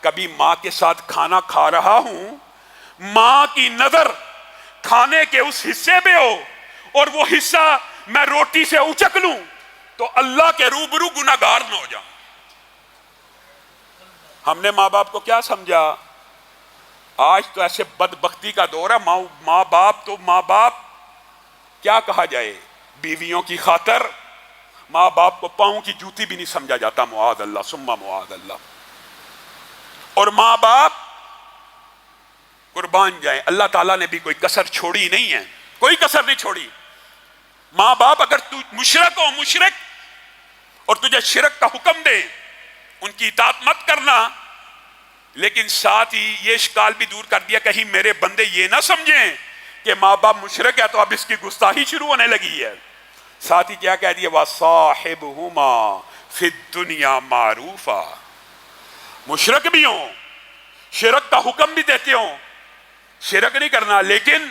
کبھی ماں کے ساتھ کھانا کھا رہا ہوں، ماں کی نظر کھانے کے اس حصے پہ ہو اور وہ حصہ میں روٹی سے اچک لوں تو اللہ کے روبرو گناہگار نہ ہو جاؤں. ہم نے ماں باپ کو کیا سمجھا؟ آج تو ایسے بدبختی کا دور ہے، ماں باپ تو ماں باپ کیا کہا جائے، بیویوں کی خاطر ماں باپ کو پاؤں کی جوتی بھی نہیں سمجھا جاتا. معاذ اللہ ثم معاذ اللہ. اور ماں باپ قربان جائیں اللہ تعالیٰ نے بھی کوئی کسر چھوڑی نہیں ہے، کوئی کسر نہیں چھوڑی. ماں باپ اگر تو مشرک ہو، مشرک اور تجھے شرک کا حکم دے ان کی اطاعت مت کرنا، لیکن ساتھ ہی یہ اشکال بھی دور کر دیا کہیں میرے بندے یہ نہ سمجھیں کہ ماں باپ مشرک ہے تو اب اس کی گستاخی شروع ہونے لگی ہے. ساتھ ہی کیا کہہ دیا؟ وَصَاحِبْهُمَا فِي الدُّنْيَا مَعْرُوفًا. مشرک بھی ہوں، شرک کا حکم بھی دیتے ہوں، شرک نہیں کرنا، لیکن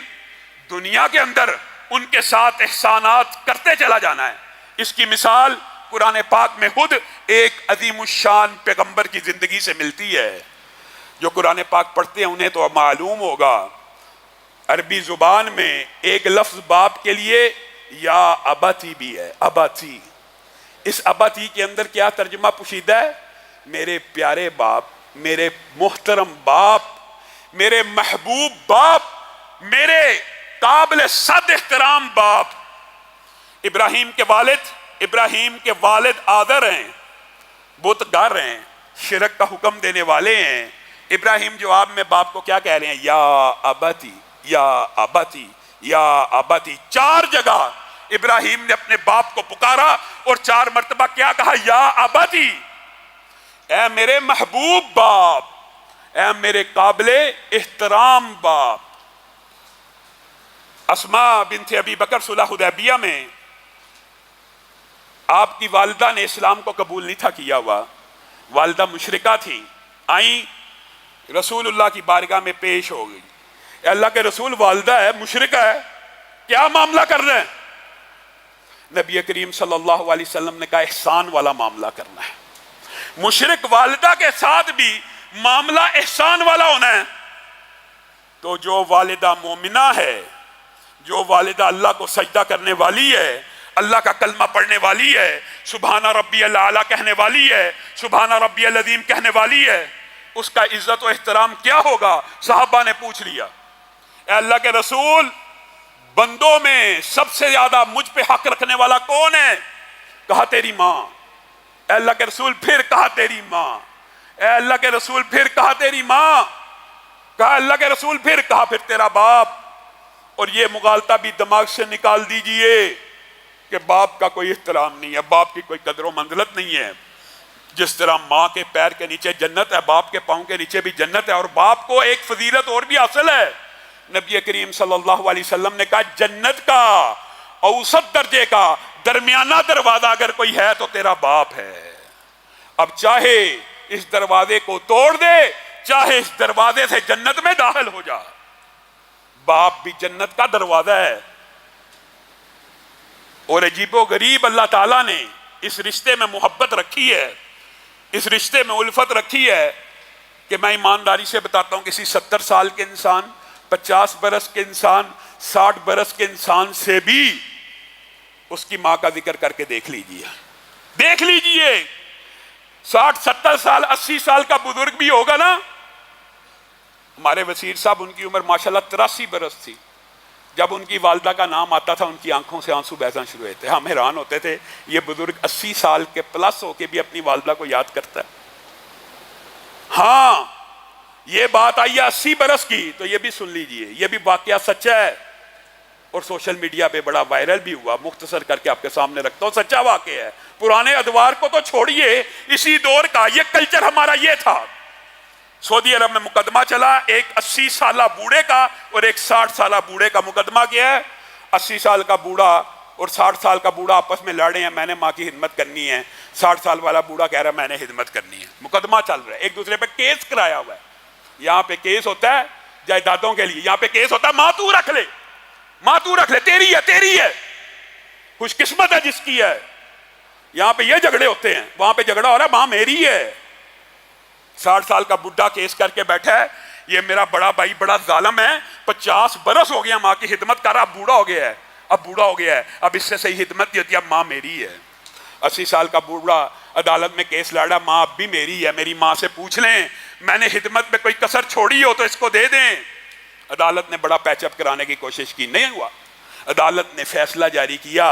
دنیا کے اندر ان کے ساتھ احسانات کرتے چلا جانا ہے. اس کی مثال قرآن پاک میں خود ایک عظیم الشان پیغمبر کی زندگی سے ملتی ہے. جو قرآن پاک پڑھتے ہیں انہیں تو معلوم ہوگا عربی زبان میں ایک لفظ باپ کے لیے یا اباتی بھی ہے. اباتی، اس اباتی کے اندر کیا ترجمہ پوشیدہ ہے؟ میرے پیارے باپ، میرے محترم باپ، میرے محبوب باپ، میرے قابل صد احترام باپ. ابراہیم کے والد آدر ہیں، بت گر ہیں، شرک کا حکم دینے والے ہیں. ابراہیم جواب میں باپ کو کیا کہہ رہے ہیں؟ یا اباتی، یا اباتی، یا اباتی. 4 جگہ ابراہیم نے اپنے باپ کو پکارا اور 4 مرتبہ کیا کہا؟ یا اباتی، اے میرے محبوب باپ، اے میرے قابل احترام باپ. اسماء بنت ابی بکر صلح حدیبیہ میں آپ کی والدہ نے اسلام کو قبول نہیں تھا کیا ہوا، والدہ مشرکہ تھی. آئیں رسول اللہ کی بارگاہ میں پیش ہو گئی. اے اللہ کے رسول، والدہ ہے، مشرکہ ہے، کیا معاملہ کر رہے ہیں؟ نبی کریم صلی اللہ علیہ وسلم نے کہا احسان والا معاملہ کرنا ہے. مشرک والدہ کے ساتھ بھی معاملہ احسان والا ہونا ہے. تو جو والدہ مومنہ ہے، جو والدہ اللہ کو سجدہ کرنے والی ہے، اللہ کا کلمہ پڑھنے والی ہے، سبحان ربی الاعلیٰ کہنے والی ہے، سبحان ربی العظیم کہنے والی ہے، اس کا عزت و احترام کیا ہوگا؟ صحابہ نے پوچھ لیا اے اللہ کے رسول، بندوں میں سب سے زیادہ مجھ پہ حق رکھنے والا کون ہے؟ کہا تیری ماں. اے اللہ کے رسول پھر کہا تیری ماں. اے اللہ کے رسول پھر کہا تیری ماں. کہا اللہ کے رسول پھر کہا پھر تیرا باپ. اور یہ مغالطہ بھی دماغ سے نکال دیجئے کہ باپ کا کوئی احترام نہیں ہے، باپ کی کوئی قدر و منزلت نہیں ہے. جس طرح ماں کے پیر کے نیچے جنت ہے، باپ کے پاؤں کے نیچے بھی جنت ہے. اور باپ کو ایک فضیلت اور بھی حاصل ہے. نبی کریم صلی اللہ علیہ وسلم نے کہا جنت کا اوسط درجے کا درمیانہ دروازہ اگر کوئی ہے تو تیرا باپ ہے. اب چاہے اس دروازے کو توڑ دے، چاہے اس دروازے سے جنت میں داخل ہو جا، باپ بھی جنت کا دروازہ ہے. اور عجیب و غریب اللہ تعالیٰ نے اس رشتے میں محبت رکھی ہے، اس رشتے میں الفت رکھی ہے کہ میں ایمانداری سے بتاتا ہوں، کسی 70 سال کے انسان، 50 برس کے انسان، 60 برس کے انسان سے بھی اس کی ماں کا ذکر کر کے دیکھ لیجئے. دیکھ لیجئے 60 70 سال 80 سال کا بزرگ بھی ہوگا نا. ہمارے وزیر صاحب، ان کی عمر ماشاءاللہ 83 برس تھی. جب ان کی والدہ کا نام آتا تھا ان کی آنکھوں سے آنسو بہنا شروع ہوتے. ہم حیران ہوتے تھے یہ بزرگ 80 سال کے پلس ہو کے بھی اپنی والدہ کو یاد کرتا ہے. ہاں یہ بات آئی ہے 80 برس کی، تو یہ بھی سن لیجئے، یہ بھی واقعہ سچا ہے اور سوشل میڈیا پہ بڑا وائرل بھی ہوا. مختصر کر کے آپ کے سامنے رکھتا ہوں، سچا واقعہ ہے. پرانے ادوار کو تو چھوڑیے، اسی دور کا یہ کلچر ہمارا یہ تھا. سعودی عرب میں مقدمہ چلا، ایک 80 سالہ بوڑھے کا اور ایک 60 سالہ بوڑھے کا مقدمہ کیا ہے. 80 سال کا بوڑھا اور 60 سال کا بوڑھا آپس میں لڑ رہے ہیں، میں نے ماں کی خدمت کرنی ہے. 60 سال والا بوڑھا کہہ رہا ہے میں نے خدمت کرنی ہے. مقدمہ چل رہا ہے، ایک دوسرے پہ کیس کرایا ہوا ہے. یہاں پہ کیس ہوتا ہے جائیدادوں کے لیے، یہاں پہ کیس ہوتا ہے ماں تو رکھ لے، ماں تو رکھ لے، تیری ہے تیری ہے، خوش قسمت ہے جس کی ہے. یہاں پہ یہ جھگڑے ہوتے ہیں، وہاں پہ جھگڑا ہو رہا ہے ماں میری ہے. 60 سال کا بڈھا کیس کر کے بیٹھا ہے، یہ میرا بڑا بھائی بڑا ظالم ہے، 50 برس ہو گیا ماں کی خدمت کر رہا، اب بوڑھا ہو گیا ہے، اب بوڑھا ہو گیا ہے، اب اس سے صحیح خدمت نہیں ہوتی، اب ماں میری ہے. 80 سال کا بوڑھا عدالت میں کیس لڑ رہا، ماں اب بھی میری ہے، میری ماں سے پوچھ لیں میں نے خدمت میں کوئی کسر چھوڑی ہو تو اس کو دے دیں. عدالت نے بڑا پیچ اپ کرانے کی کوشش کی، نہیں ہوا. عدالت نے فیصلہ جاری کیا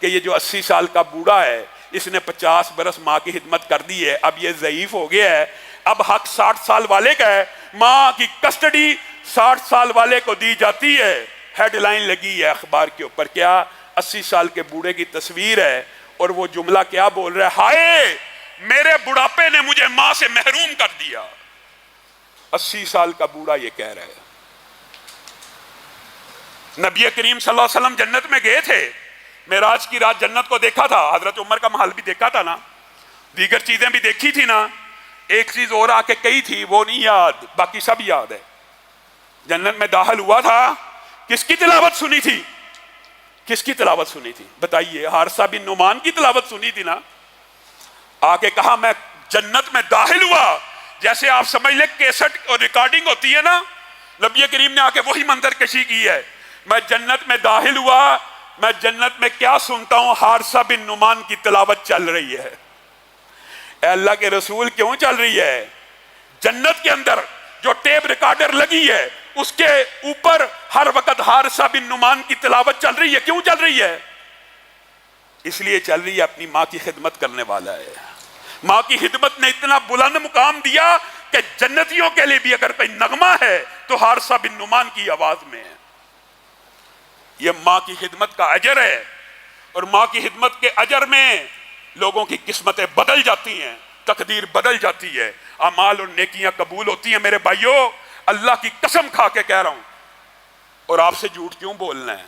کہ یہ جو 80 سال کا بوڑھا ہے اس نے 50 برس ماں کی خدمت کر دی ہے، اب یہ ضعیف ہو گیا ہے، اب حق 60 سال والے کا ہے، ماں کی کسٹڈی 60 سال والے کو دی جاتی ہے. ہیڈ لائن لگی ہے اخبار کے اوپر، کیا 80 سال کے بوڑھے کی تصویر ہے اور وہ جملہ کیا بول رہا ہے، ہائے میرے بڑھاپے نے مجھے ماں سے محروم کر دیا. 80 سال کا بوڑھا یہ کہہ رہا ہے. نبی کریم صلی اللہ علیہ وسلم جنت میں گئے تھے، معراج کی رات جنت کو دیکھا تھا، حضرت عمر کا محل بھی دیکھا تھا نا، دیگر چیزیں بھی دیکھی تھی نا. ایک چیز اور آ کے کہی تھی وہ نہیں یاد، باقی سب یاد ہے. جنت میں داخل ہوا تھا، کس کی تلاوت سنی تھی؟ کس کی تلاوت سنی تھی بتائیے؟ حارثہ بن نعمان کی تلاوت سنی تھی نا. آ کے کہا میں جنت میں داخل ہوا، جیسے آپ سمجھ لیں کیسٹ اور ریکارڈنگ ہوتی ہے نا، نبی کریم نے آ کے وہی منظر کشی کی ہے. میں جنت میں داخل ہوا، میں جنت میں کیا سنتا ہوں؟ حارثہ بن نعمان کی تلاوت چل رہی ہے. اے اللہ کے رسول کیوں چل رہی ہے؟ جنت کے اندر جو ٹیپ ریکارڈر لگی ہے اس کے اوپر ہر وقت حارثہ بن نعمان کی تلاوت چل رہی ہے. کیوں چل رہی ہے؟ اس لیے چل رہی ہے اپنی ماں کی خدمت کرنے والا ہے. ماں کی خدمت نے اتنا بلند مقام دیا کہ جنتیوں کے لیے بھی اگر کوئی نغمہ ہے تو حارثہ بن نعمان کی آواز میں ہے. یہ ماں کی خدمت کا اجر ہے، اور ماں کی خدمت کے اجر میں لوگوں کی قسمتیں بدل جاتی ہیں، تقدیر بدل جاتی ہے. اعمال اور نیکیاں قبول ہوتی ہیں میرے بھائیوں، اللہ کی قسم کھا کے کہہ رہا ہوں۔ اور آپ سے جھوٹ کیوں بولنا ہے؟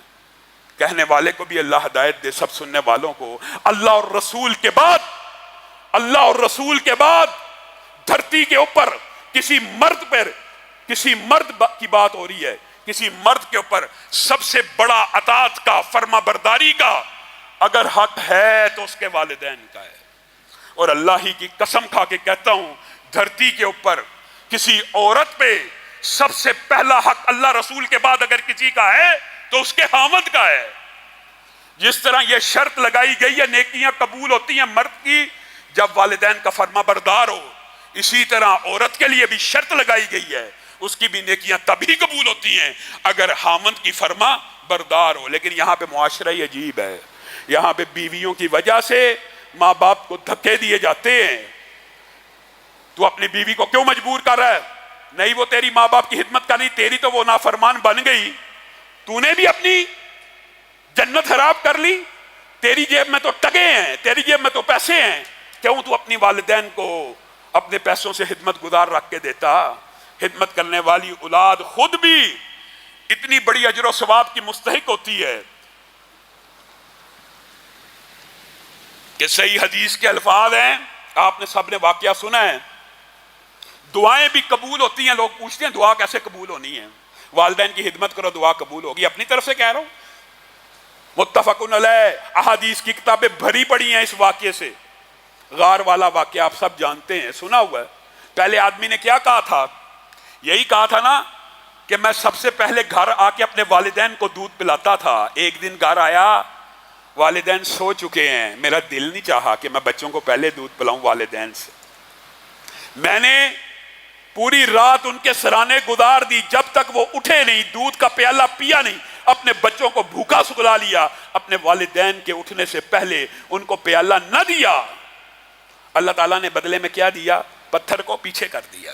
کہنے والے کو بھی اللہ ہدایت دے، سب سننے والوں کو۔ اللہ اور رسول کے بعد، اللہ اور رسول کے بعد دھرتی کے اوپر کسی مرد پر، کسی مرد کی بات ہو رہی ہے، کسی مرد کے اوپر سب سے بڑا اطاعت کا، فرما برداری کا اگر حق ہے تو اس کے والدین کا ہے۔ اور اللہ ہی کی قسم کھا کے کہتا ہوں، دھرتی کے اوپر کسی عورت پہ سب سے پہلا حق اللہ رسول کے بعد اگر کسی کا ہے تو اس کے خاوند کا ہے۔ جس طرح یہ شرط لگائی گئی ہے نیکیاں قبول ہوتی ہیں مرد کی جب والدین کا فرما بردار ہو، اسی طرح عورت کے لیے بھی شرط لگائی گئی ہے، اس کی بھی نیکیاں تبھی قبول ہوتی ہیں اگر خاوند کی فرما بردار ہو۔ لیکن یہاں پہ معاشرہ ہی عجیب ہے، یہاں پہ بیویوں کی وجہ سے ماں باپ کو دھکے دیے جاتے ہیں۔ تو اپنی بیوی کو کیوں مجبور کر رہا ہے؟ نہیں، وہ تیری ماں باپ کی خدمت کر رہی، تیری تو وہ نافرمان بن گئی، تو نے بھی اپنی جنت خراب کر لی، تیری جیب میں تو ٹکے ہیں، تیری جیب میں تو پیسے ہیں، کیوں تو اپنی والدین کو اپنے پیسوں سے خدمت گزار رکھ کے دیتا؟ خدمت کرنے والی اولاد خود بھی اتنی بڑی اجر و ثواب کی مستحق ہوتی ہے کہ صحیح حدیث کے الفاظ ہیں، آپ نے سب نے واقعہ سنا ہے، دعائیں بھی قبول ہوتی ہیں۔ لوگ پوچھتے ہیں دعا کیسے قبول ہونی ہے؟ والدین کی خدمت کرو دعا قبول ہوگی۔ اپنی طرف سے کہہ رہا ہوں، متفقن علیہ احادیث کی کتابیں بھری پڑی ہیں اس واقعے سے۔ غار والا واقعہ آپ سب جانتے ہیں، سنا ہوا ہے۔ پہلے آدمی نے کیا کہا تھا؟ یہی کہا تھا نا کہ میں سب سے پہلے گھر آ کے اپنے والدین کو دودھ پلاتا تھا۔ ایک دن گھر آیا، والدین سو چکے ہیں، میرا دل نہیں چاہا کہ میں بچوں کو پہلے دودھ پلاؤں والدین سے۔ میں نے پوری رات ان کے سرانے گزار دی، جب تک وہ اٹھے نہیں، دودھ کا پیالہ پیا نہیں، اپنے بچوں کو بھوکا سکلا لیا، اپنے والدین کے اٹھنے سے پہلے ان کو پیالہ نہ دیا۔ اللہ تعالیٰ نے بدلے میں کیا دیا؟ پتھر کو پیچھے کر دیا۔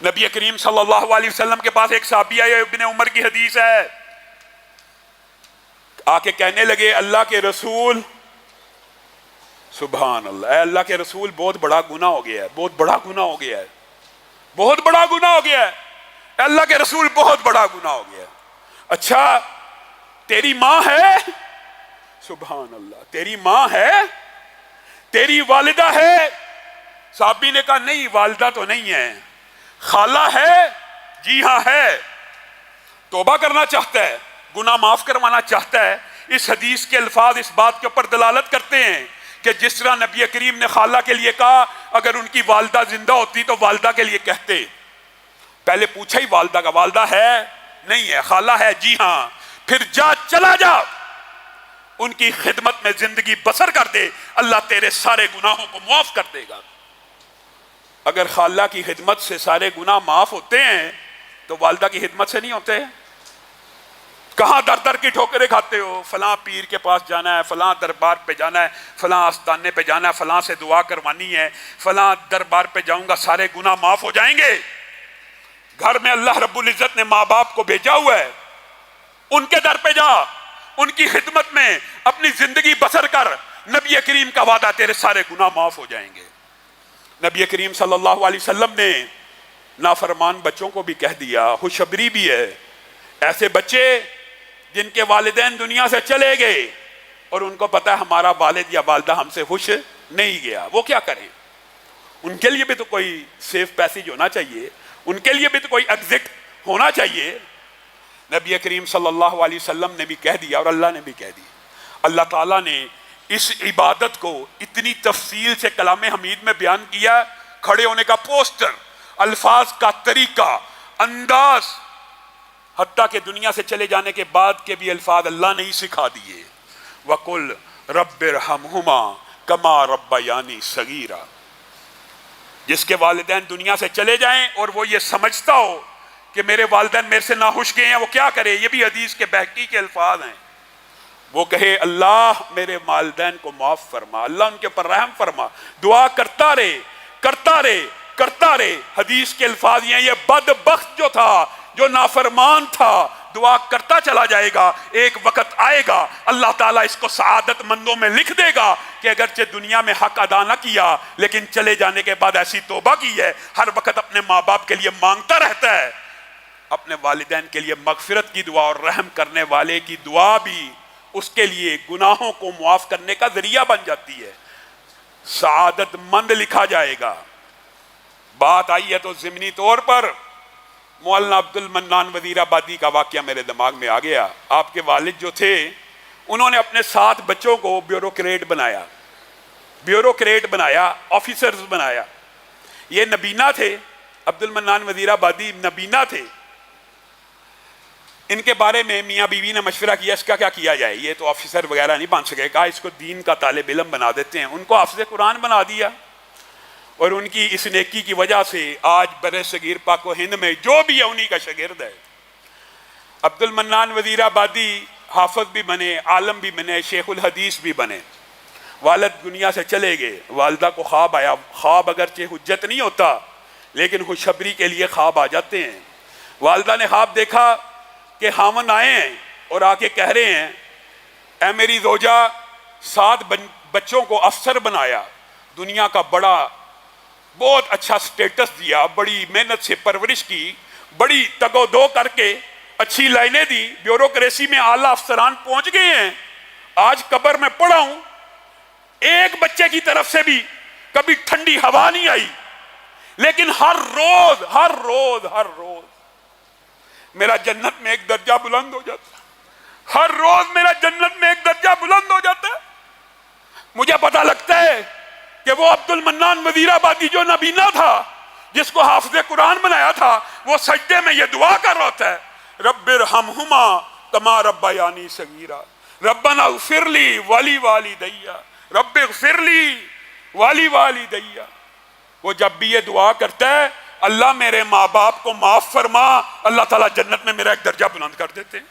نبی کریم صلی اللہ علیہ وسلم کے پاس ایک صحابی آئے، ابن عمر کی حدیث ہے، آ کے کہنے لگے اللہ کے رسول، سبحان اللہ، اے اللہ کے رسول بہت بڑا گناہ ہو گیا ہے، بہت بڑا گناہ ہو گیا ہے، بہت بڑا گناہ ہو گیا ہے، اے اللہ کے رسول بہت بڑا گناہ ہو گیا ہے۔ اچھا تیری ماں ہے؟ سبحان اللہ، تیری ماں ہے؟ تیری والدہ ہے؟ صحابی نے کہا نہیں، والدہ تو نہیں ہے۔ خالہ ہے؟ جی ہاں ہے۔ توبہ کرنا چاہتا ہے، گناہ معاف کروانا چاہتا ہے۔ اس حدیث کے الفاظ اس بات کے اوپر دلالت کرتے ہیں کہ جس طرح نبی کریم نے خالہ کے لیے کہا، اگر ان کی والدہ زندہ ہوتی تو والدہ کے لیے کہتے۔ پہلے پوچھا ہی والدہ کا، والدہ ہے؟ نہیں ہے۔ خالہ ہے؟ جی ہاں۔ پھر جا، چلا جا، ان کی خدمت میں زندگی بسر کر دے، اللہ تیرے سارے گناہوں کو معاف کر دے گا۔ اگر خالہ کی خدمت سے سارے گناہ معاف ہوتے ہیں تو والدہ کی خدمت سے نہیں ہوتے؟ کہاں در در کی ٹھوکریں کھاتے ہو؟ فلاں پیر کے پاس جانا ہے، فلاں دربار پہ جانا ہے، فلاں آستانے پہ جانا ہے، فلاں سے دعا کروانی ہے، فلاں دربار پہ جاؤں گا سارے گناہ معاف ہو جائیں گے۔ گھر میں اللہ رب العزت نے ماں باپ کو بھیجا ہوا ہے، ان کے در پہ جا، ان کی خدمت میں اپنی زندگی بسر کر، نبی کریم کا وعدہ تیرے سارے گناہ معاف ہو جائیں گے۔ نبی کریم صلی اللہ علیہ وسلم نے نافرمان بچوں کو بھی کہہ دیا، خوشخبری بھی ہے، ایسے بچے جن کے والدین دنیا سے چلے گئے اور ان کو پتا ہے ہمارا والد یا والدہ ہم سے خوش نہیں گیا، وہ کیا کریں؟ ان کے لیے بھی تو کوئی سیف پیسیج ہونا چاہیے، ان کے لیے بھی تو کوئی ایگزٹ ہونا چاہیے۔ نبی کریم صلی اللہ علیہ وسلم نے بھی کہہ دیا اور اللہ نے بھی کہہ دیا۔ اللہ تعالیٰ نے اس عبادت کو اتنی تفصیل سے کلام حمید میں بیان کیا، کھڑے ہونے کا پوسٹر، الفاظ کا طریقہ، انداز، حتیٰ کہ دنیا سے چلے جانے کے بعد کے بھی الفاظ اللہ نے ہی سکھا دیے۔ وَقُلْ رَبِّ ارْحَمْهُمَا كَمَا رَبَّيَانِي صَغِيرًا۔ جس کے والدین دنیا سے چلے جائیں اور وہ یہ سمجھتا ہو کہ میرے والدین میرے سے ناخوش گئے ہیں، وہ کیا کرے؟ یہ بھی حدیث کے بہقی کے الفاظ ہیں۔ وہ کہے اللہ میرے والدین کو معاف فرما، اللہ ان کے اوپر رحم فرما، دعا کرتا رہے کرتا رہے کرتا رہے۔ حدیث کے الفاظ ہیں، یہ بدبخت جو تھا، جو نافرمان تھا، دعا کرتا چلا جائے گا، ایک وقت آئے گا اللہ تعالیٰ اس کو سعادت مندوں میں لکھ دے گا کہ اگرچہ دنیا میں حق ادا نہ کیا لیکن چلے جانے کے بعد ایسی توبہ کی ہے، ہر وقت اپنے ماں باپ کے لیے مانگتا رہتا ہے، اپنے والدین کے لیے مغفرت کی دعا اور رحم کرنے والے کی دعا بھی اس کے لیے گناہوں کو معاف کرنے کا ذریعہ بن جاتی ہے، سعادت مند لکھا جائے گا۔ بات آئی ہے تو ضمنی طور پر مولانا عبد المنان وزیر آبادی کا واقعہ میرے دماغ میں آ گیا۔ آپ کے والد جو تھے انہوں نے اپنے 7 بچوں کو بیوروکریٹ بنایا، آفیسرز بنایا۔ یہ نبینا تھے، عبد المنان وزیر آبادی نبینا تھے۔ ان کے بارے میں میاں بیوی نے مشورہ کیا اس کا کیا کیا جائے، یہ تو آفیسر وغیرہ نہیں بن سکے، کہا اس کو دین کا طالب علم بنا دیتے ہیں۔ ان کو حافظ قرآن بنا دیا، اور ان کی اس نیکی کی وجہ سے آج بر صغیر پاک و ہند میں جو بھی ہے انہی کا شاگرد ہے۔ عبد المنان وزیر آبادی حافظ بھی بنے، عالم بھی بنے، شیخ الحدیث بھی بنے۔ والد دنیا سے چلے گئے، والدہ کو خواب آیا، خواب اگرچہ حجت نہیں ہوتا لیکن خوشخبری کے لیے خواب آ جاتے ہیں۔ والدہ نے خواب دیکھا کہ خاوند آئے ہیں اور آ کے کہہ رہے ہیں اے میری زوجہ 7 بچوں کو افسر بنایا، دنیا کا بہت اچھا سٹیٹس دیا، بڑی محنت سے پرورش کی، بڑی تگ و دو کر کے اچھی لائنیں دی، بیوروکریسی میں اعلیٰ افسران پہنچ گئے ہیں۔ آج قبر میں پڑا ہوں، ایک بچے کی طرف سے بھی کبھی ٹھنڈی ہوا نہیں آئی، لیکن ہر روز میرا جنت میں ایک درجہ بلند ہو جاتا ہے، ہر روز میرا جنت میں ایک درجہ بلند ہو جاتا ہے۔ مجھے پتہ لگتا ہے کہ وہ عبد المنان وزیر آبادی جو نبینا تھا، جس کو حافظ قرآن بنایا تھا، وہ سجدے میں یہ دعا کر رہا ہوتا ہے رب ارحمہما کما ربیانی صغیرا ربنا اغفر لی ولی والدیا رب اغفر لی ولی والدیا۔ وہ جب بھی یہ دعا کرتا ہے اللہ میرے ماں باپ کو معاف فرما، اللہ تعالیٰ جنت میں میرا ایک درجہ بلند کر دیتے ہیں،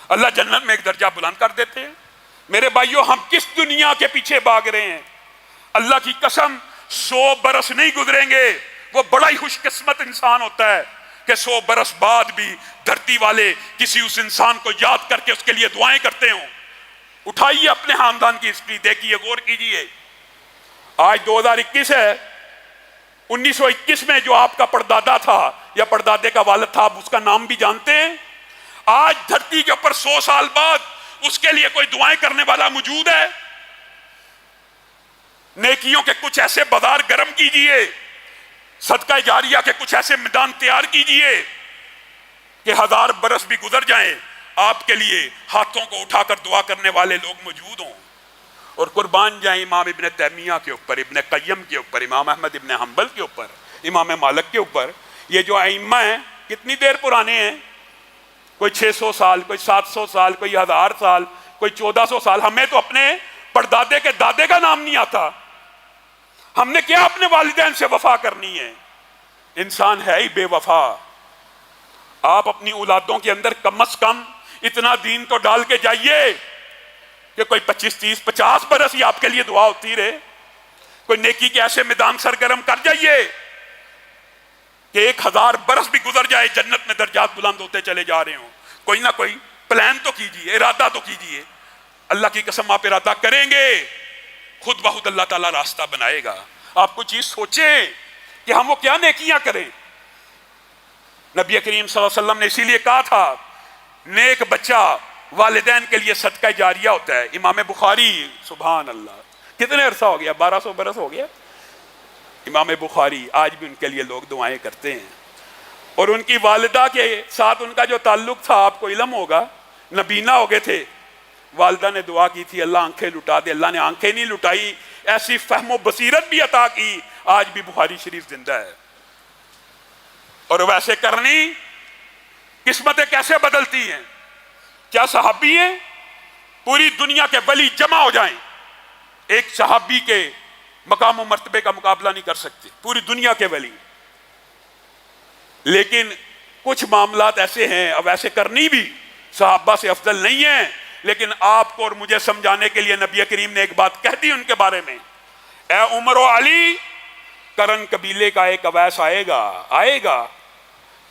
اللہ جنت میں ایک درجہ بلند کر دیتے ہیں۔ میرے بھائیوں، ہم کس دنیا کے پیچھے بھاگ رہے ہیں؟ اللہ کی قسم 100 برس نہیں گزریں گے، وہ بڑا ہی خوش قسمت انسان ہوتا ہے کہ 100 برس بعد بھی دھرتی والے کسی اس انسان کو یاد کر کے اس کے لیے دعائیں کرتے ہوں۔ اٹھائیے اپنے خاندان کی ہسٹری دیکھیے، غور کیجیے۔ آج 2021 ہے، 1921 میں جو آپ کا پردادا تھا یا پردادے کا والد تھا، آپ اس کا نام بھی جانتے ہیں؟ آج دھرتی کے اوپر 100 سال بعد اس کے لیے کوئی دعائیں کرنے والا موجود ہے؟ نیکیوں کے کچھ ایسے بازار گرم کیجئے، صدقہ جاریہ کے کچھ ایسے میدان تیار کیجئے کہ 1000 برس بھی گزر جائیں، آپ کے لیے ہاتھوں کو اٹھا کر دعا کرنے والے لوگ موجود ہوں۔ اور قربان جائیں امام ابن تیمیہ کے اوپر، ابن قیم کے اوپر، امام احمد ابن حنبل کے اوپر، امام مالک کے اوپر۔ یہ جو ائمہ ہیں کتنی دیر پرانے ہیں؟ کوئی 600 سال، کوئی 700 سال، کوئی 1000 سال، کوئی 1400 سال۔ ہمیں تو اپنے پردادے کے دادے کا نام نہیں آتا، ہم نے کیا اپنے والدین سے وفا کرنی ہے؟ انسان ہے ہی بے وفا۔ آپ اپنی اولادوں کے اندر کم از کم اتنا دین تو ڈال کے جائیے کہ کوئی 25 30 50 برس ہی آپ کے لیے دعا ہوتی رہے۔ کوئی نیکی کے ایسے میدان سرگرم کر جائیے کہ 1000 برس بھی گزر جائے، جنت میں درجات بلند ہوتے چلے جا رہے ہوں۔ کوئی نہ کوئی پلان تو کیجیے، ارادہ تو کیجیے۔ اللہ کی قسم آپ ارادہ کریں گے، خود بخود اللہ تعالیٰ راستہ بنائے گا۔ آپ کو چیز سوچیں کہ ہم وہ کیا نیکیاں کریں۔ نبی کریم صلی اللہ علیہ وسلم نے اسی لیے کہا تھا نیک بچہ والدین کے لیے صدقہ جاریہ ہوتا ہے۔ امام بخاری، سبحان اللہ، کتنے عرصہ ہو گیا؟ 1200 برس ہو گیا۔ امام بخاری، آج بھی ان کے لیے لوگ دعائیں کرتے ہیں۔ اور ان کی والدہ کے ساتھ ان کا جو تعلق تھا آپ کو علم ہوگا، نبینا ہو گئے تھے۔ والدہ نے دعا کی تھی اللہ آنکھیں لٹا دے، اللہ نے آنکھیں نہیں لٹائی، ایسی فہم و بصیرت بھی عطا کی، آج بھی بخاری شریف زندہ ہے۔ اور ویسے کرنی قسمتیں کیسے بدلتی ہیں؟ کیا صحابی ہیں؟ پوری دنیا کے ولی جمع ہو جائیں، ایک صحابی کے مقام و مرتبے کا مقابلہ نہیں کر سکتے، پوری دنیا کے ولی۔ لیکن کچھ معاملات ایسے ہیں، اب ایسے کرنی بھی صحابہ سے افضل نہیں ہیں، لیکن آپ کو اور مجھے سمجھانے کے لیے نبی کریم نے ایک بات کہہ دی ان کے بارے میں، اے عمر و علی، کرن قبیلے کا ایک اویس آئے گا،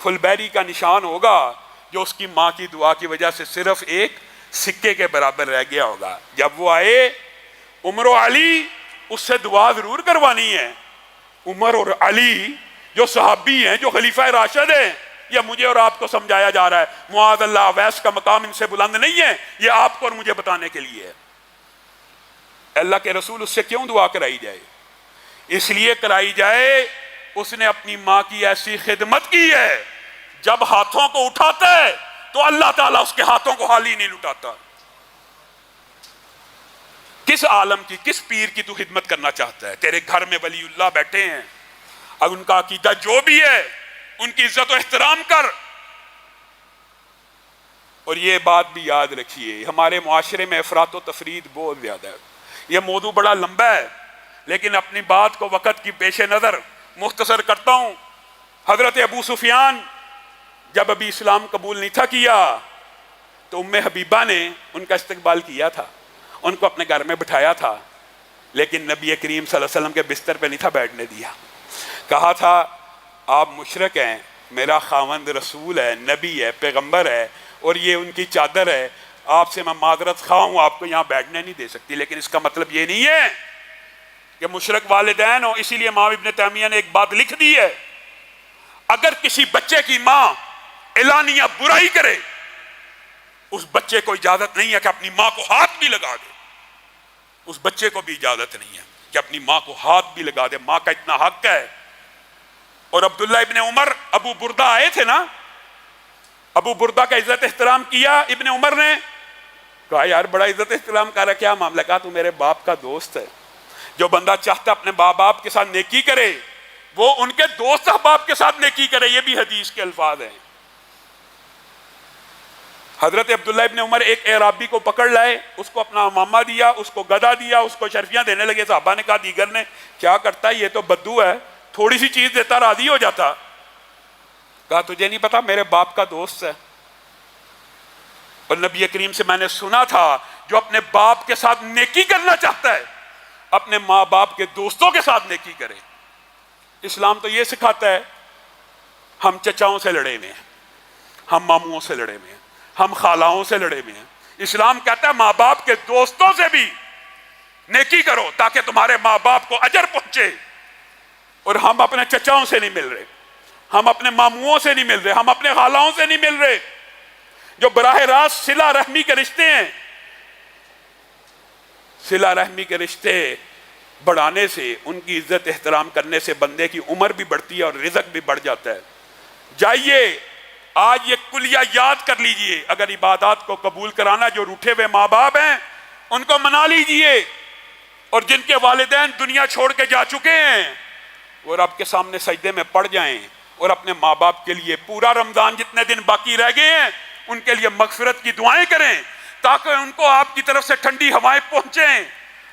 فل بیری کا نشان ہوگا، جو اس کی ماں کی دعا کی وجہ سے صرف ایک سکے کے برابر رہ گیا ہوگا. جب وہ آئے عمر و علی اس سے دعا ضرور کروانی ہے. عمر اور علی جو صحابی ہیں، جو خلیفہ راشد ہیں، یہ مجھے اور آپ کو سمجھایا جا رہا ہے. معاذ اللہ، اویس کا مقام ان سے بلند نہیں ہے، یہ آپ کو اور مجھے بتانے کے لیے ہے. اللہ کے رسول اس سے کیوں دعا کرائی جائے؟ اس لیے کرائی جائے اس نے اپنی ماں کی ایسی خدمت کی ہے. جب ہاتھوں کو اٹھاتا ہے تو اللہ تعالیٰ اس کے ہاتھوں کو خالی نہیں لٹاتا. کس عالم کی، کس پیر کی تو خدمت کرنا چاہتا ہے؟ تیرے گھر میں ولی اللہ بیٹھے ہیں، اب ان کا عقیدہ جو بھی ہے ان کی عزت و احترام کر. اور یہ بات بھی یاد رکھیے، ہمارے معاشرے میں افراط و تفرید بہت زیادہ ہے. یہ موضوع بڑا لمبا ہے لیکن اپنی بات کو وقت کی پیش نظر مختصر کرتا ہوں. حضرت ابو سفیان جب ابھی اسلام قبول نہیں تھا کیا تو ام حبیبہ نے ان کا استقبال کیا تھا، ان کو اپنے گھر میں بٹھایا تھا، لیکن نبی کریم صلی اللہ علیہ وسلم کے بستر پہ نہیں تھا بیٹھنے دیا. کہا تھا آپ مشرک ہیں، میرا خاوند رسول ہے، نبی ہے، پیغمبر ہے، اور یہ ان کی چادر ہے، آپ سے میں معذرت خواہ ہوں، آپ کو یہاں بیٹھنے نہیں دے سکتی. لیکن اس کا مطلب یہ نہیں ہے کہ مشرک والدین ہو. اسی لیے امام ابن تیمیہ نے ایک بات لکھ دی ہے، اگر کسی بچے کی ماں اعلانیہ برائی کرے اس بچے کو اجازت نہیں ہے کہ اپنی ماں کو ہاتھ بھی لگا دے. اس بچے کو بھی اجازت نہیں ہے کہ اپنی ماں کو ہاتھ بھی لگا دے. ماں کا اتنا حق ہے. اور عبداللہ ابن عمر، ابو بردہ آئے تھے نا، ابو بردہ کا عزت احترام کیا ابن عمر نے. کہا یار بڑا عزت احترام کر رہا ہے، کیا معاملہ؟ کہا تو میرے باپ کا دوست ہے. جو بندہ چاہتا اپنے ماں باپ کے ساتھ نیکی کرے وہ ان کے دوست احباب کے ساتھ نیکی کرے. یہ بھی حدیث کے الفاظ ہیں. حضرت عبداللہ ابن عمر ایک اعرابی کو پکڑ لائے، اس کو اپنا امامہ دیا، اس کو گدا دیا، اس کو شرفیاں دینے لگے. صحابہ نے کہا دیگر نے کیا کرتا ہے، یہ تو بدو ہے، تھوڑی سی چیز دیتا راضی ہو جاتا. کہا تجھے نہیں پتا میرے باپ کا دوست ہے، اور نبی کریم سے میں نے سنا تھا جو اپنے باپ کے ساتھ نیکی کرنا چاہتا ہے اپنے ماں باپ کے دوستوں کے ساتھ نیکی کرے. اسلام تو یہ سکھاتا ہے ہم چچاؤں سے لڑے ہوئے ہیں، ہم ماموں سے لڑے ہوئے ہیں، ہم خالاؤں سے لڑے ہوئے ہیں. اسلام کہتا ہے ماں باپ کے دوستوں سے بھی نیکی کرو تاکہ تمہارے ماں باپ کو اجر پہنچے. اور ہم اپنے چچاؤں سے نہیں مل رہے، ہم اپنے ماموں سے نہیں مل رہے، ہم اپنے خالاؤں سے نہیں مل رہے. جو براہ راست صلہ رحمی کے رشتے ہیں، صلہ رحمی کے رشتے بڑھانے سے، ان کی عزت احترام کرنے سے بندے کی عمر بھی بڑھتی ہے اور رزق بھی بڑھ جاتا ہے. جائیے آج یہ کلیہ یاد کر لیجئے، اگر عبادات کو قبول کرانا، جو روٹھے ہوئے ماں باپ ہیں ان کو منا لیجئے، اور جن کے والدین دنیا چھوڑ کے جا چکے ہیں وہ رب کے سامنے سجدے میں پڑ جائیں اور اپنے ماں باپ کے لیے پورا رمضان جتنے دن باقی رہ گئے ہیں ان کے لیے مغفرت کی دعائیں کریں تاکہ ان کو آپ کی طرف سے ٹھنڈی ہوائیں پہنچیں،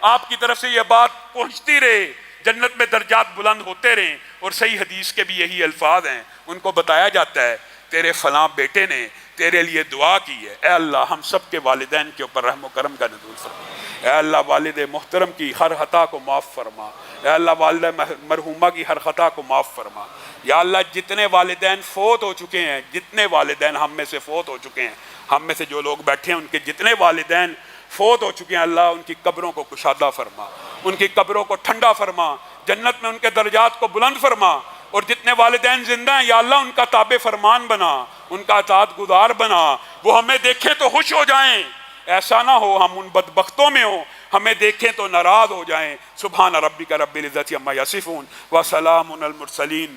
آپ کی طرف سے یہ بات پہنچتی رہے، جنت میں درجات بلند ہوتے رہیں. اور صحیح حدیث کے بھی یہی الفاظ ہیں. ان کو بتایا جاتا ہے تیرے فلاں بیٹے نے تیرے لیے دعا کی ہے، اے اللہ ہم سب کے والدین کے اوپر رحم و کرم کا نزول فرما. اے اللہ والد محترم کی ہر خطا کو معاف فرما. اے اللہ والدہ مرحومہ کی ہر خطا کو معاف فرما. یا اللہ جتنے والدین فوت ہو چکے ہیں، جتنے والدین ہم میں سے فوت ہو چکے ہیں، ہم میں سے جو لوگ بیٹھے ہیں ان کے جتنے والدین فوت ہو چکے ہیں، اللہ ان کی قبروں کو کشادہ فرما، ان کی قبروں کو ٹھنڈا فرما، جنت میں ان کے درجات کو بلند فرما. اور جتنے والدین زندہ ہیں یا اللہ ان کا تابع فرمان بنا، ان کا اطاعت گزار بنا، وہ ہمیں دیکھیں تو خوش ہو جائیں. ایسا نہ ہو ہم ان بدبختوں میں ہوں ہمیں دیکھیں تو ناراض ہو جائیں. سبحان ربک رب العزت عما یصفون وسلام علی المرسلین.